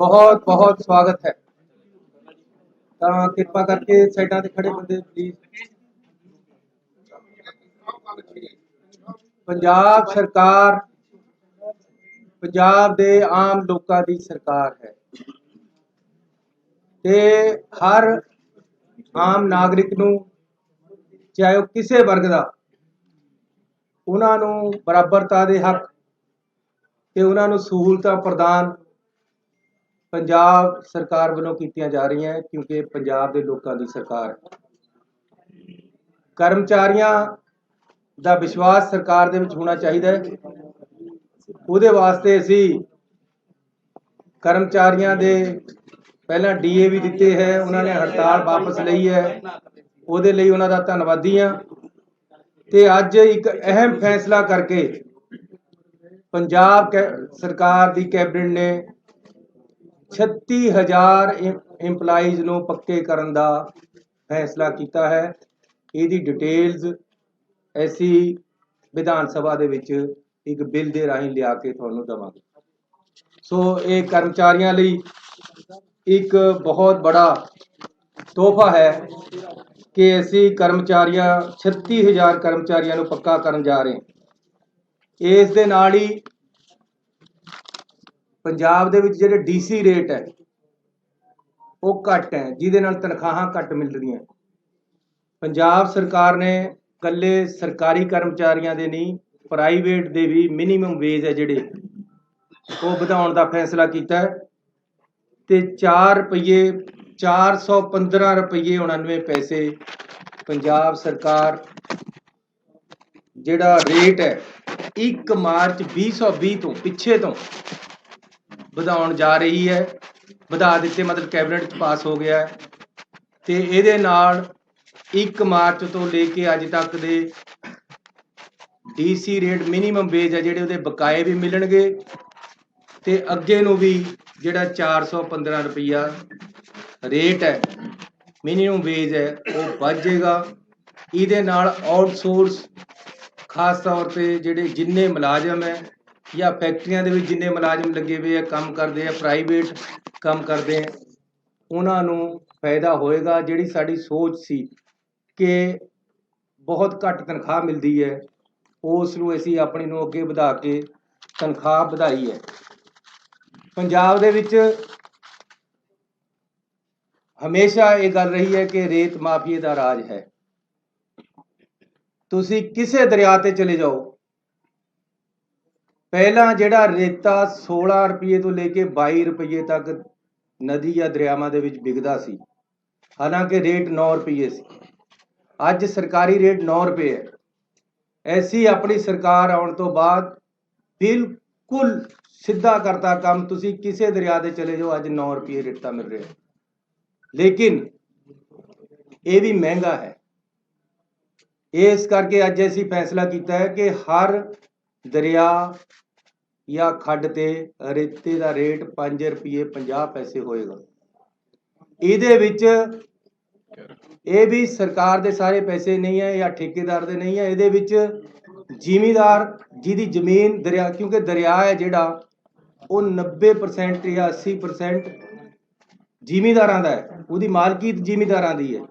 बहुत बहुत स्वागत है। ਤਾਂ ਕਿਰਪਾ ਕਰਕੇ ਸਾਈਡਾਂ ਤੇ ਖੜੇ ਬੰਦੇ ਪਲੀਜ਼। ਪੰਜਾਬ ਸਰਕਾਰ ਪੰਜਾਬ ਦੇ ਆਮ ਲੋਕਾਂ ਦੀ ਸਰਕਾਰ ਹੈ ਤੇ ਹਰ ਆਮ ਨਾਗਰਿਕ ਨੂੰ ਚਾਹੇ ਉਹ ਕਿਸੇ ਵਰਗ ਦਾ ਉਹਨਾਂ ਨੂੰ ਬਰਾਬਰਤਾ ਦੇ ਹੱਕ ਤੇ ਉਹਨਾਂ ਨੂੰ ਸਹੂਲਤਾਂ ਪ੍ਰਦਾਨ ਪੰਜਾਬ ਸਰਕਾਰ ਵੱਲੋਂ ਕੀਤੀਆਂ ਜਾ ਰਹੀਆਂ ਕਿਉਂਕਿ ਪੰਜਾਬ ਦੇ ਲੋਕਾਂ ਦੀ ਸਰਕਾਰ ਹੈ। ਕਰਮਚਾਰੀਆਂ ਦਾ ਵਿਸ਼ਵਾਸ ਸਰਕਾਰ ਦੇ ਵਿੱਚ ਹੋਣਾ ਚਾਹੀਦਾ ਹੈ। ਉਹਦੇ ਵਾਸਤੇ ਅਸੀਂ ਕਰਮਚਾਰੀਆਂ ਦੇ ਪਹਿਲਾਂ ਡੀਏ ਵੀ ਦਿੱਤੇ ਹੈ, ਉਹਨਾਂ ਨੇ ਹੜਤਾਲ ਵਾਪਸ ਲਈ ਹੈ, ਉਹਦੇ ਲਈ ਉਹਨਾਂ ਦਾ ਧੰਨਵਾਦੀ ਹਾਂ। ਤੇ ਅੱਜ ਇੱਕ ਅਹਿਮ ਫੈਸਲਾ ਕਰਕੇ ਪੰਜਾਬ ਸਰਕਾਰ ਦੀ ਕੈਬਨਿਟ ਨੇ 36,000 ਇੰਪਲਾਈਜ਼ ਨੂੰ ਪੱਕੇ ਕਰਨ ਦਾ ਫੈਸਲਾ ਕੀਤਾ ਹੈ। ਇਹਦੀ ਡਿਟੇਲਸ ਅਸੀਂ ਵਿਧਾਨ ਸਭਾ ਦੇ ਵਿੱਚ ਇੱਕ ਬਿੱਲ ਦੇ ਰਾਹੀਂ ਲਿਆ ਕੇ ਤੁਹਾਨੂੰ ਦੇਵਾਂਗੇ। ਸੋ ਇਹ ਕਰਮਚਾਰੀਆਂ ਲਈ ਇੱਕ ਬਹੁਤ ਬੜਾ ਤੋਹਫਾ ਹੈ ਕਿ ਅਸੀਂ 36,000 ਕਰਮਚਾਰੀਆਂ ਨੂੰ ਪੱਕਾ ਕਰਨ ਜਾ ਰਹੇ ਹਾਂ। ਇਸ ਦੇ ਨਾਲ ਹੀ ਪੰਜਾਬ ਦੇ ਵਿੱਚ ਜਿਹੜੇ ਡੀਸੀ ਰੇਟ ਹੈ ਉਹ ਘੱਟ ਹੈ, ਜਿਹਦੇ ਨਾਲ ਤਨਖਾਹਾਂ ਘੱਟ ਮਿਲ ਰਹੀਆਂ। ਪੰਜਾਬ ਸਰਕਾਰ ਨੇ ਇਕੱਲੇ ਸਰਕਾਰੀ ਕਰਮਚਾਰੀਆਂ ਦੇ ਨਹੀਂ, ਪ੍ਰਾਈਵੇਟ ਦੇ ਵੀ ਮਿਨੀਮਮ ਵੇਜ ਹੈ ਜਿਹੜੇ ਉਹ ਵਧਾਉਣ ਦਾ ਫੈਸਲਾ ਕੀਤਾ ਹੈ ਤੇ 415 ਰੁਪਏ 99 ਪੈਸੇ ਪੰਜਾਬ ਸਰਕਾਰ ਜਿਹੜਾ ਰੇਟ ਹੈ 1 ਮਾਰਚ 2020 ਤੋਂ ਪਿੱਛੇ ਤੋਂ ਵਧਾਉਣ ਜਾ ਰਹੀ ਹੈ। ਵਧਾ ਦਿੱਤੇ, ਮਤਲਬ ਕੈਬਨਿਟ 'ਚ ਪਾਸ ਹੋ ਗਿਆ ਹੈ ਤੇ ਇਹਦੇ ਨਾਲ 1 ਮਾਰਚ ਤੋਂ ਲੈ ਕੇ ਅੱਜ ਤੱਕ ਦੇ ਡੀਸੀ ਰੇਟ ਮਿਨੀਮਮ ਵੇਜ ਹੈ ਜਿਹੜੇ ਉਹਦੇ ਬਕਾਏ ਵੀ ਮਿਲਣਗੇ ਤੇ ਅੱਗੇ ਨੂੰ ਵੀ ਜਿਹੜਾ 415 ਰੁਪਈਆ ਰੇਟ ਹੈ ਮਿਨੀਮਮ ਵੇਜ ਹੈ ਉਹ ਵੱਧ ਜਾਏਗਾ। ਇਹਦੇ ਨਾਲ ਆਊਟਸੋਰਸ ਖਾਸ ਤੌਰ ਤੇ ਜਿਹੜੇ ਜਿੰਨੇ ਮੁਲਾਜ਼ਮ ਹੈ ਜਾਂ ਫੈਕਟਰੀਆਂ ਦੇ ਵਿੱਚ ਜਿੰਨੇ ਮੁਲਾਜ਼ਮ ਲੱਗੇ ਹੋਏ ਆ, ਕੰਮ ਕਰਦੇ ਆ, ਪ੍ਰਾਈਵੇਟ ਕੰਮ ਕਰਦੇ ਆ, ਉਹਨਾਂ ਨੂੰ ਫਾਇਦਾ ਹੋਏਗਾ। ਜਿਹੜੀ ਸਾਡੀ ਸੋਚ ਸੀ ਕਿ ਬਹੁਤ ਘੱਟ ਤਨਖਾਹ ਮਿਲਦੀ ਹੈ ਉਸ ਨੂੰ ਅਸੀਂ ਆਪਣੀ ਨੂੰ ਅੱਗੇ ਵਧਾ ਕੇ ਤਨਖਾਹ ਵਧਾਈ ਹੈ। ਪੰਜਾਬ ਦੇ ਵਿੱਚ ਹਮੇਸ਼ਾ ਇਹ ਗੱਲ ਰਹੀ ਹੈ ਕਿ ਰੇਤ ਮਾਫੀਏ ਦਾ ਰਾਜ ਹੈ। ਤੁਸੀਂ ਕਿਸੇ ਦਰਿਆ ਤੇ ਚਲੇ ਜਾਓ, ਪਹਿਲਾਂ ਜਿਹੜਾ ਰੇਤਾ 16 ਰੁਪਏ ਤੋਂ ਲੈ ਕੇ 22 ਰੁਪਏ ਤੱਕ ਨਦੀ ਜਾਂ ਦਰਿਆਵਾਂ ਦੇ ਵਿੱਚ ਵਿਕਦਾ ਸੀ, ਹਾਲਾਂਕਿ ਰੇਟ 9 ਰੁਪਏ ਸੀ। ਅੱਜ ਸਰਕਾਰੀ ਰੇਟ 9 ਰੁਪਏ ਹੈ। ਐਸੀ ਆਪਣੀ ਸਰਕਾਰ ਆਉਣ ਤੋਂ ਬਾਅਦ ਬਿਲਕੁਲ ਸਿੱਧਾ ਕਰਤਾ ਕੰਮ। ਤੁਸੀਂ ਕਿਸੇ ਦਰਿਆ ਤੇ ਚਲੇ ਜਾਓ, ਅੱਜ 9 ਰੁਪਏ ਰੇਟਾ ਮਿਲ ਰਿਹਾ, ਲੇਕਿਨ ਇਹ ਵੀ ਮਹਿੰਗਾ ਹੈ। ਇਸ ਕਰਕੇ ਅੱਜ ਅਸੀਂ ਫੈਸਲਾ ਕੀਤਾ ਹੈ ਕਿ ਹਰ ਦਰਿਆ ਜਾਂ ਖੱਡ ਤੇ ਰੇਤੇ ਦਾ ਰੇਟ 5 ਰੁਪਏ 50 ਪੈਸੇ ਹੋਏਗਾ। ਇਹਦੇ ਵਿੱਚ ਇਹ ਵੀ ਸਰਕਾਰ ਦੇ ਸਾਰੇ ਪੈਸੇ ਨਹੀਂ ਹੈ ਜਾਂ ਠੇਕੇਦਾਰ ਦੇ ਨਹੀਂ ਹੈ, ਇਹਦੇ ਵਿੱਚ ਜ਼ਿਮੀਂਦਾਰ ਜਿਹਦੀ ਜ਼ਮੀਨ ਦਰਿਆ, ਕਿਉਂਕਿ ਦਰਿਆ ਹੈ ਜਿਹੜਾ ਉਹ 90% ਜਾਂ 80% ਜ਼ਿਮੀਂਦਾਰਾਂ ਦਾ ਹੈ, ਉਹਦੀ ਮਾਲਕੀਤ ਜ਼ਿਮੀਂਦਾਰਾਂ ਦੀ ਹੈ।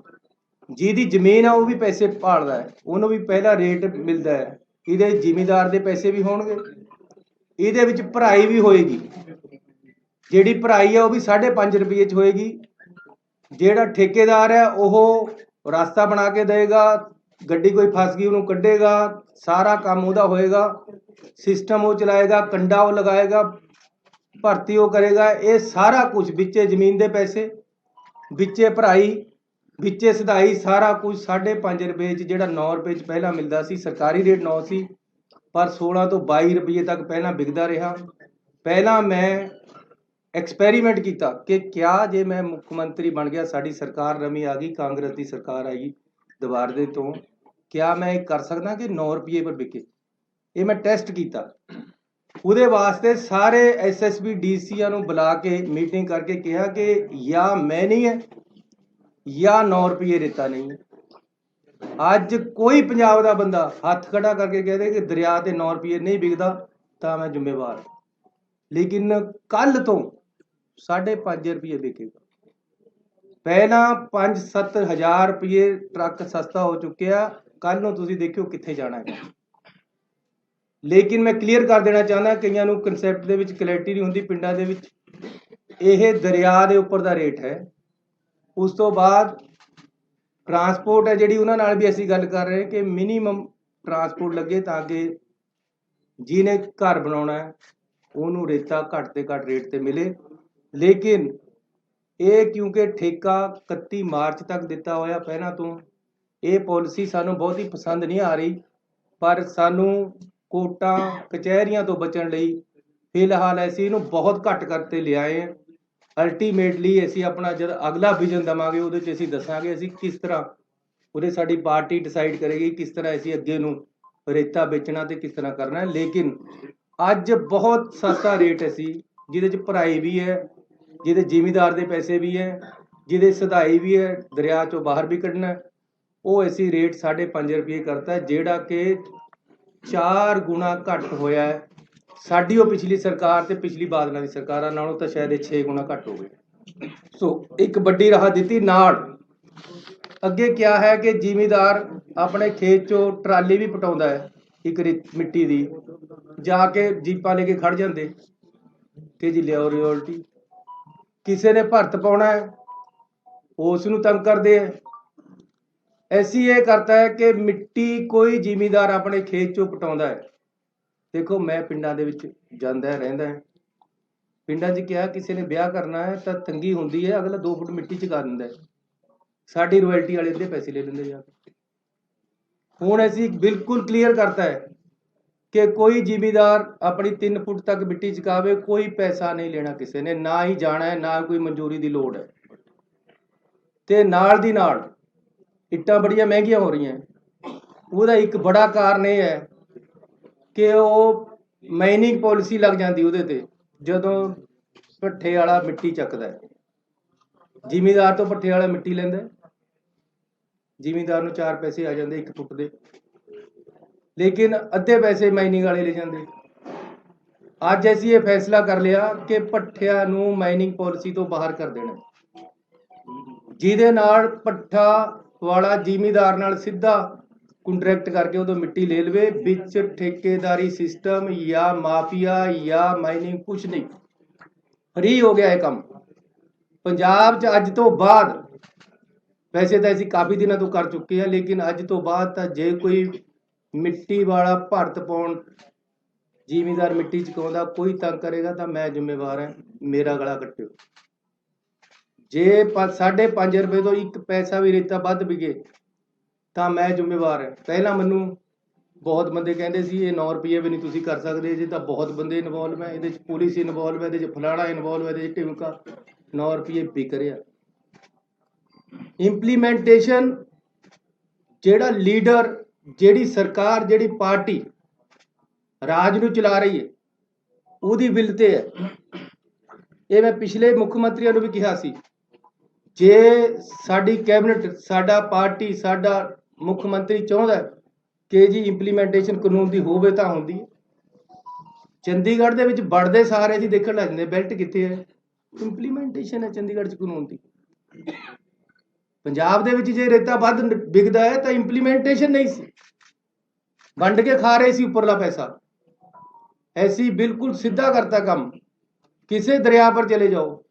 ਜਿਹਦੀ ਜ਼ਮੀਨ ਆ ਉਹ ਵੀ ਪੈਸੇ ਭਾਲਦਾ ਹੈ, ਉਹਨੂੰ ਵੀ ਪਹਿਲਾ ਰੇਟ ਮਿਲਦਾ ਹੈ। ਇਹਦੇ ਜ਼ਿਮੀਂਦਾਰ ਦੇ ਪੈਸੇ ਵੀ ਹੋਣਗੇ, ਇਹਦੇ ਵਿੱਚ ਭਰਾਈ ਵੀ ਹੋਏਗੀ। ਜਿਹੜੀ ਭਰਾਈ ਹੈ ਉਹ ਵੀ 5.5 ਰੁਪਏ 'ਚ ਹੋਏਗੀ। ਜਿਹੜਾ ਠੇਕੇਦਾਰ ਹੈ ਉਹ ਰਸਤਾ ਬਣਾ ਕੇ ਦੇਗਾ, ਗੱਡੀ ਕੋਈ ਫਸ ਗਈ ਉਹਨੂੰ ਕੱਢੇਗਾ, ਸਾਰਾ ਕੰਮ ਉਹਦਾ ਹੋਏਗਾ, ਸਿਸਟਮ ਉਹ ਚਲਾਏਗਾ, ਕੰਡਾ ਉਹ ਲਗਾਏਗਾ, ਭਰਤੀ ਉਹ ਕਰੇਗਾ। ਇਹ ਸਾਰਾ ਕੁਝ ਵਿੱਚੇ ਜ਼ਮੀਨ ਦੇ ਪੈਸੇ, ਵਿੱਚੇ ਭਰਾਈ, ਵਿੱਚੇ ਸਦਾਈ, ਸਾਰਾ ਕੁਝ 5.5 ਰੁਪਏ 'ਚ, ਜਿਹੜਾ 9 ਰੁਪਏ 'ਚ ਪਹਿਲਾਂ ਮਿਲਦਾ ਸੀ। ਸਰਕਾਰੀ ਰੇਟ 9 ਸੀ ਪਰ 16 ਤੋਂ 22 ਰੁਪਏ ਤੱਕ ਪਹਿਲਾਂ ਵਿਕਦਾ ਰਿਹਾ। ਪਹਿਲਾਂ ਮੈਂ ਐਕਸਪੈਰੀਮੈਂਟ ਕੀਤਾ ਕਿ ਕਿਆ ਜੇ ਮੈਂ ਮੁੱਖ ਮੰਤਰੀ ਬਣ ਗਿਆ, ਸਾਡੀ ਸਰਕਾਰ ਨਵੀਂ ਆ ਗਈ, ਕਾਂਗਰਸ ਦੀ ਸਰਕਾਰ ਆਈ ਦੁਬਾਰਾ ਦੇ ਤੋਂ, ਕਿਆ ਮੈਂ ਇਹ ਕਰ ਸਕਦਾ ਕਿ 9 ਰੁਪਏ ਪਰ ਵਿਕੇ। ਇਹ ਮੈਂ ਟੈਸਟ ਕੀਤਾ। ਉਹਦੇ ਵਾਸਤੇ ਸਾਰੇ ਐਸਐਸਪੀ ਡੀਸੀਆਂ ਨੂੰ ਬੁਲਾ ਕੇ ਮੀਟਿੰਗ ਕਰਕੇ ਕਿਹਾ ਕਿ ਜਾਂ ਮੈਂ ਨਹੀਂ ਹੈ ਜਾਂ 9 ਰੁਪਏ ਰੇਤਾ ਨਹੀਂ ਹੈ। ਅੱਜ ਕੋਈ ਪੰਜਾਬ ਦਾ ਬੰਦਾ ਹੱਥ ਖੜਾ ਕਰਕੇ ਕਹਿ ਦੇ ਕਿ ਦਰਿਆ ਤੇ 9 ਰੁਪਏ ਨਹੀਂ ਵਿਕਦਾ ਤਾਂ ਮੈਂ ਜ਼ਿੰਮੇਵਾਰ। ਲੇਕਿਨ ਕੱਲ ਤੋਂ 5.5 रुपये ਵਿਕੇਗਾ। ਪਹਿਲਾਂ 5-7 ਹਜ਼ਾਰ ਰੁਪਏ ਟਰੱਕ ਸਸਤਾ ਹੋ ਚੁੱਕਿਆ। ਕੱਲ ਨੂੰ ਤੁਸੀਂ ਦੇਖਿਓ ਕਿੱਥੇ ਜਾਣਾ ਹੈ। ਲੇਕਿਨ ਮੈਂ ਕਲੀਅਰ ਕਰ ਦੇਣਾ ਚਾਹੁੰਦਾ, ਕਈਆਂ ਨੂੰ ਕਨਸੈਪਟ ਦੇ ਵਿੱਚ ਕਲੈਰਿਟੀ ਨਹੀਂ ਹੁੰਦੀ। ਪਿੰਡਾਂ ਦੇ ਵਿੱਚ ਇਹ ਦਰਿਆ ਦੇ ਉੱਪਰ ਦਾ ਰੇਟ ਹੈ। ਉਸ ਤੋਂ ਬਾਅਦ ਟਰਾਂਸਪੋਰਟ ਹੈ ਜਿਹੜੀ, ਉਹਨਾਂ ਨਾਲ ਵੀ ਅਸੀਂ ਗੱਲ ਕਰ ਰਹੇ ਕਿ ਮਿਨੀਮਮ ਟਰਾਂਸਪੋਰਟ ਲੱਗੇ ਤਾਂ ਕਿ ਜਿਹਨੇ ਘਰ ਬਣਾਉਣਾ ਹੈ ਉਹਨੂੰ ਰੇਤਾ ਘੱਟ ਤੇ ਘੱਟ ਰੇਟ ਤੇ ਮਿਲੇ। ਲੇਕਿਨ ਇਹ ਕਿਉਂਕਿ ਠੇਕਾ 31 ਮਾਰਚ ਤੱਕ ਦਿੱਤਾ ਹੋਇਆ ਪਹਿਲਾਂ ਤੋਂ, ਇਹ ਪਾਲਿਸੀ ਸਾਨੂੰ ਬਹੁਤ ਹੀ ਪਸੰਦ ਨਹੀਂ ਆ ਰਹੀ। ਪਰ ਸਾਨੂੰ ਕੋਰਟਾਂ ਕਚਹਿਰੀਆਂ ਤੋਂ ਬਚਣ ਲਈ ਫਿਲਹਾਲ ਅਸੀਂ ਇਹਨੂੰ ਬਹੁਤ ਘੱਟ ਕਰਤੇ ਲਿਆਏ ਹਾਂ। ਅਲਟੀਮੇਟਲੀ ਅਸੀਂ ਆਪਣਾ ਜਦ ਅਗਲਾ ਵਿਜ਼ਨ ਦੇਵਾਂਗੇ ਉਹਦੇ 'ਚ ਅਸੀਂ ਦੱਸਾਂਗੇ ਅਸੀਂ ਕਿਸ ਤਰ੍ਹਾਂ, ਉਹਦੇ ਸਾਡੀ ਪਾਰਟੀ ਡਿਸਾਈਡ ਕਰੇਗੀ ਕਿਸ ਤਰ੍ਹਾਂ ਅਸੀਂ ਅੱਗੇ ਨੂੰ ਰੇਤਾ ਵੇਚਣਾ ਤੇ ਕਿਸ ਤਰ੍ਹਾਂ ਕਰਨਾ। ਲੇਕਿਨ ਅੱਜ ਬਹੁਤ ਸਸਤਾ ਰੇਟ ਅਸੀਂ ਜਿਹਦੇ 'ਚ ਭਰਾਈ ਵੀ ਹੈ, ਜਿਹਦੇ ਜ਼ਿਮੀਂਦਾਰ ਦੇ ਪੈਸੇ ਵੀ ਹੈ, ਜਿਹਦੇ ਸਧਾਈ ਵੀ ਹੈ, ਦਰਿਆ 'ਚੋਂ ਬਾਹਰ ਵੀ ਕੱਢਣਾ, ਉਹ ਅਸੀਂ ਰੇਟ 5.5 ਰੁਪਏ ਕਰਤਾ, ਜਿਹੜਾ ਕਿ 4 ਗੁਣਾ ਘੱਟ ਹੋਇਆ ਹੈ। ਸਾਡੀ ਉਹ ਪਿਛਲੀ ਸਰਕਾਰ ਤੇ ਪਿਛਲੀ ਬਾਦਲਾਂ ਦੀ ਸਰਕਾਰਾਂ ਨਾਲੋਂ ਤਾਂ ਸ਼ਾਇਦ 6 ਗੁਣਾ ਘੱਟ ਹੋ ਗਏ। ਸੋ ਇੱਕ ਵੱਡੀ ਰਾਹ ਦਿੱਤੀ। ਨਾਲ ਅੱਗੇ ਕਿਹਾ ਹੈ ਕਿ ਜ਼ਿਮੀਂਦਾਰ ਆਪਣੇ ਖੇਤ 'ਚੋਂ ਟਰਾਲੀ ਵੀ ਪਟਾਉਂਦਾ ਹੈ ਇੱਕ ਮਿੱਟੀ ਦੀ, ਜਾ ਕੇ ਜੀਪਾਂ ਲੈ ਕੇ ਖੜ ਜਾਂਦੇ ਕਿ ਜੀ ਲਿਆਓ ਰਿਓਲਟੀ। ਕਿਸੇ ਨੇ ਭਰਤ ਪਾਉਣਾ ਹੈ ਉਸ ਨੂੰ ਤੰਗ ਕਰਦੇ ਹੈ। ਐਸੀ ਇਹ ਕਰਤਾ ਹੈ ਕਿ ਮਿੱਟੀ ਕੋਈ ਜ਼ਿਮੀਂਦਾਰ ਆਪਣੇ ਖੇਤ 'ਚੋਂ ਪਟਾਉਂਦਾ ਹੈ। ਦੇਖੋ ਮੈਂ ਪਿੰਡਾਂ ਦੇ ਵਿੱਚ ਜਾਂਦਾ ਰਹਿੰਦਾ ਹੈ। ਪਿੰਡਾਂ 'ਚ ਕਿਹਾ ਕਿਸੇ ਨੇ ਵਿਆਹ ਕਰਨਾ ਹੈ ਤਾਂ ਤੰਗੀ ਹੁੰਦੀ ਹੈ, ਅਗਲਾ 2 ਫੁੱਟ ਮਿੱਟੀ 'ਚ ਕਰ ਦਿੰਦਾ ਹੈ। ਸਾਡੀ ਰਾਇਲਟੀ ਵਾਲੇ ਅੱਧੇ ਪੈਸੇ ਲੈ ਲੈਂਦੇ ਜਾ ਕੇ। ਹੁਣ ਅਸੀਂ ਬਿਲਕੁਲ ਕਲੀਅਰ ਕਰਤਾ ਹੈ ਕਿ ਕੋਈ ਜ਼ਿਮੀਂਦਾਰ ਆਪਣੀ 3 ਫੁੱਟ ਤੱਕ ਮਿੱਟੀ ਚੁਕਾਵੇ, ਕੋਈ ਪੈਸਾ ਨਹੀਂ ਲੈਣਾ ਕਿਸੇ ਨੇ, ਨਾ ਹੀ ਜਾਣਾ ਹੈ, ਨਾ ਕੋਈ ਮਨਜ਼ੂਰੀ ਦੀ ਲੋੜ ਹੈ। ਤੇ ਨਾਲ ਦੀ ਨਾਲ ਇੱਟਾਂ ਬੜੀਆਂ ਮਹਿੰਗੀਆਂ ਹੋ ਰਹੀਆਂ। ਉਹਦਾ ਇੱਕ ਬੜਾ ਕਾਰਨ ਇਹ ਹੈ ਕਿ ਉਹ ਮਾਈਨਿੰਗ ਪਾਲਿਸੀ ਲੱਗ ਜਾਂਦੀ ਉਹਦੇ ਤੇ, ਜਦੋਂ ਭੱਠੇ ਵਾਲਾ ਮਿੱਟੀ ਚੱਕਦਾ ਹੈ। ਜ਼ਿਮੀਂਦਾਰ ਤੋਂ ਭੱਠੇ ਵਾਲਾ ਮਿੱਟੀ ਲੈਂਦਾ, ਜ਼ਿਮੀਂਦਾਰ ਨੂੰ 4 ਪੈਸੇ ਆ ਜਾਂਦੇ 1 ਫੁੱਟ ਦੇ, ਲੇਕਿਨ ਅੱਧੇ ਪੈਸੇ ਮਾਈਨਿੰਗ ਵਾਲੇ ਲੈ ਜਾਂਦੇ। ਅੱਜ ਅਸੀਂ ਇਹ ਫੈਸਲਾ ਕਰ ਲਿਆ ਕਿ ਭੱਠਿਆਂ ਨੂੰ ਮਾਈਨਿੰਗ ਪਾਲਿਸੀ ਤੋਂ ਬਾਹਰ ਕਰ ਦੇਣਾ, ਜਿਹਦੇ ਨਾਲ ਭੱਠਾ ਵਾਲਾ ਜ਼ਿਮੀਂਦਾਰ ਨਾਲ ਸਿੱਧਾ ਕੰਟਰੈਕਟ ਕਰਕੇ ਉਦੋਂ ਮਿੱਟੀ ਲੈ ਲਵੇ। ਵਿੱਚ ਠੇਕੇਦਾਰੀ ਸਿਸਟਮ ਜਾਂ ਮਾਫੀਆ ਜਾਂ ਮਾਈਨਿੰਗ ਕੁਛ ਨਹੀਂ, ਫਰੀ ਹੋ ਗਿਆ ਇਹ ਕੰਮ ਪੰਜਾਬ 'ਚ ਅੱਜ ਤੋਂ ਬਾਅਦ। ਵੈਸੇ ਤਾਂ ਅਸੀਂ ਕਾਫੀ ਦਿਨਾਂ ਤੋਂ ਕਰ ਚੁੱਕੇ ਹਾਂ, ਲੇਕਿਨ ਅੱਜ ਤੋਂ ਬਾਅਦ ਤਾਂ ਜੇ ਕੋਈ ਮਿੱਟੀ ਵਾਲਾ ਭਰਤ ਪਾਉਣ ਜ਼ਿਮੀਂਦਾਰ ਮਿੱਟੀ ਚੁਕਾਉਂਦਾ ਕੋਈ ਤੰਗ ਕਰੇਗਾ ਤਾਂ ਮੈਂ ਜ਼ਿੰਮੇਵਾਰ ਹਾਂ, ਮੇਰਾ ਗਲਾ ਕੱਟਿਓ। ਜੇ 5.5 ਰੁਪਏ ਤੋਂ 1 ਪੈਸਾ ਵੀ ਰੇਤਾ ਵੱਧ ਵਿਕੇ ਤਾਂ ਮੈਂ ਜ਼ਿੰਮੇਵਾਰ ਹਾਂ। ਪਹਿਲਾਂ ਮੈਨੂੰ ਬਹੁਤ ਬੰਦੇ ਕਹਿੰਦੇ ਸੀ ਇਹ 9 ਰੁਪਏ ਵੀ ਨਹੀਂ ਤੁਸੀਂ ਕਰ ਸਕਦੇ, ਜੇ ਤਾਂ ਬਹੁਤ ਬੰਦੇ ਇਨਵੋਲਵ ਹੈ ਇਹਦੇ 'ਚ, ਪੁਲਿਸ ਇਨਵੋਲਵ ਹੈ ਇਹਦੇ 'ਚ, ਫਲਾਣਾ ਇਨਵੋਲਵ ਹੈ ਇਹਦੇ 'ਚ, ਢਿਮਕਾ 9 ਰੁਪਏ ਵਿਕ ਰਿਹਾ। ਇੰਪਲੀਮੈਂਟੇਸ਼ਨ ਜਿਹੜਾ ਲੀਡਰ, ਜਿਹੜੀ ਸਰਕਾਰ, ਜਿਹੜੀ ਪਾਰਟੀ ਰਾਜ ਨੂੰ ਚਲਾ ਰਹੀ ਹੈ ਉਹਦੀ ਵਿਲ ਤੇ ਹੈ। ਇਹ ਮੈਂ ਪਿਛਲੇ ਮੁੱਖ ਮੰਤਰੀਆਂ ਨੂੰ ਵੀ ਕਿਹਾ ਸੀ, ਜੇ ਸਾਡੀ ਕੈਬਨਿਟ, ਸਾਡਾ ਪਾਰਟੀ, ਸਾਡਾ ਮੁੱਖ ਮੰਤਰੀ ਚਾਹੁੰਦਾ ਕਿ ਜੀ ਇੰਪਲੀਮੈਂਟੇਸ਼ਨ ਕਾਨੂੰਨ ਦੀ ਹੋਵੇ ਤਾਂ ਹੁੰਦੀ ਹੈ। ਚੰਡੀਗੜ੍ਹ ਦੇ ਵਿੱਚ ਵੜਦੇ ਸਾਰੇ ਜੀ ਦੇਖਣ ਲੱਗ ਜਾਂਦੇ ਬੈਲਟ ਕਿੱਥੇ ਹੈ, ਇੰਪਲੀਮੈਂਟੇਸ਼ਨ ਹੈ ਚੰਡੀਗੜ੍ਹ 'ਚ ਕਾਨੂੰਨ ਦੀ। ਪੰਜਾਬ ਦੇ ਵਿੱਚ ਜੇ ਰੇਤਾ ਵੱਧ ਵਿਕਦਾ ਹੈ ਤਾਂ ਇੰਪਲੀਮੈਂਟੇਸ਼ਨ ਨਹੀਂ ਸੀ, ਵੰਡ ਕੇ ਖਾ ਰਹੇ ਸੀ ਉੱਪਰਲਾ ਪੈਸਾ। ਐਸੀ ਬਿਲਕੁਲ ਸਿੱਧਾ ਕਰਤਾ ਕੰਮ। ਕਿਸੇ ਦਰਿਆ ਪਰ ਚਲੇ ਜਾਓ,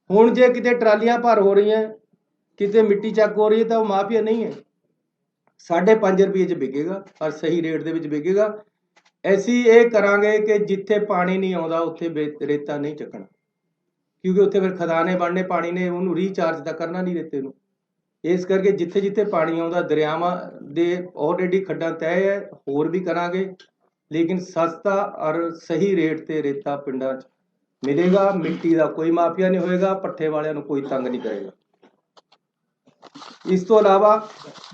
ਹੁਣ ਜੇ ਕਿਤੇ ਟਰਾਲੀਆਂ ਭਰ ਹੋ ਰਹੀਆਂ, ਕਿਤੇ ਮਿੱਟੀ ਚੱਕ ਹੋ ਰਹੀ ਹੈ ਤਾਂ ਉਹ ਮਾਫੀਆ ਨਹੀਂ ਹੈ। 5.5 ਰੁਪਏ 'ਚ ਵਿਕੇਗਾ ਔਰ ਸਹੀ ਰੇਟ ਦੇ ਵਿੱਚ ਵਿਕੇਗਾ। ਅਸੀਂ ਇਹ ਕਰਾਂਗੇ ਕਿ ਜਿੱਥੇ ਪਾਣੀ ਨਹੀਂ ਆਉਂਦਾ ਉੱਥੇ ਰੇਤਾ ਨਹੀਂ ਚੱਕਣਾ, ਕਿਉਂਕਿ ਉੱਥੇ ਫਿਰ ਖਦਾਨੇ ਬਣਨੇ, ਪਾਣੀ ਨੇ ਉਹਨੂੰ ਰੀਚਾਰਜ ਤਾਂ ਕਰਨਾ ਨਹੀਂ ਰੇਤੇ ਨੂੰ। ਇਸ ਕਰਕੇ ਜਿੱਥੇ ਜਿੱਥੇ ਪਾਣੀ ਆਉਂਦਾ, ਦਰਿਆਵਾਂ ਦੇ ਆਲਰੇਡੀ ਖੱਡਾਂ ਤੈਅ ਹੈ, ਹੋਰ ਵੀ ਕਰਾਂਗੇ, ਲੇਕਿਨ ਸਸਤਾ ਔਰ ਸਹੀ ਰੇਟ ਤੇ ਰੇਤਾ ਪਿੰਡਾਂ 'ਚ ਮਿਲੇਗਾ। ਮਿੱਟੀ ਦਾ ਕੋਈ ਮਾਫੀਆ ਨਹੀਂ ਹੋਏਗਾ, ਭੱਠੇ ਵਾਲਿਆਂ ਨੂੰ ਕੋਈ ਤੰਗ ਨਹੀਂ ਕਰੇਗਾ। ਇਸ ਤੋਂ ਇਲਾਵਾ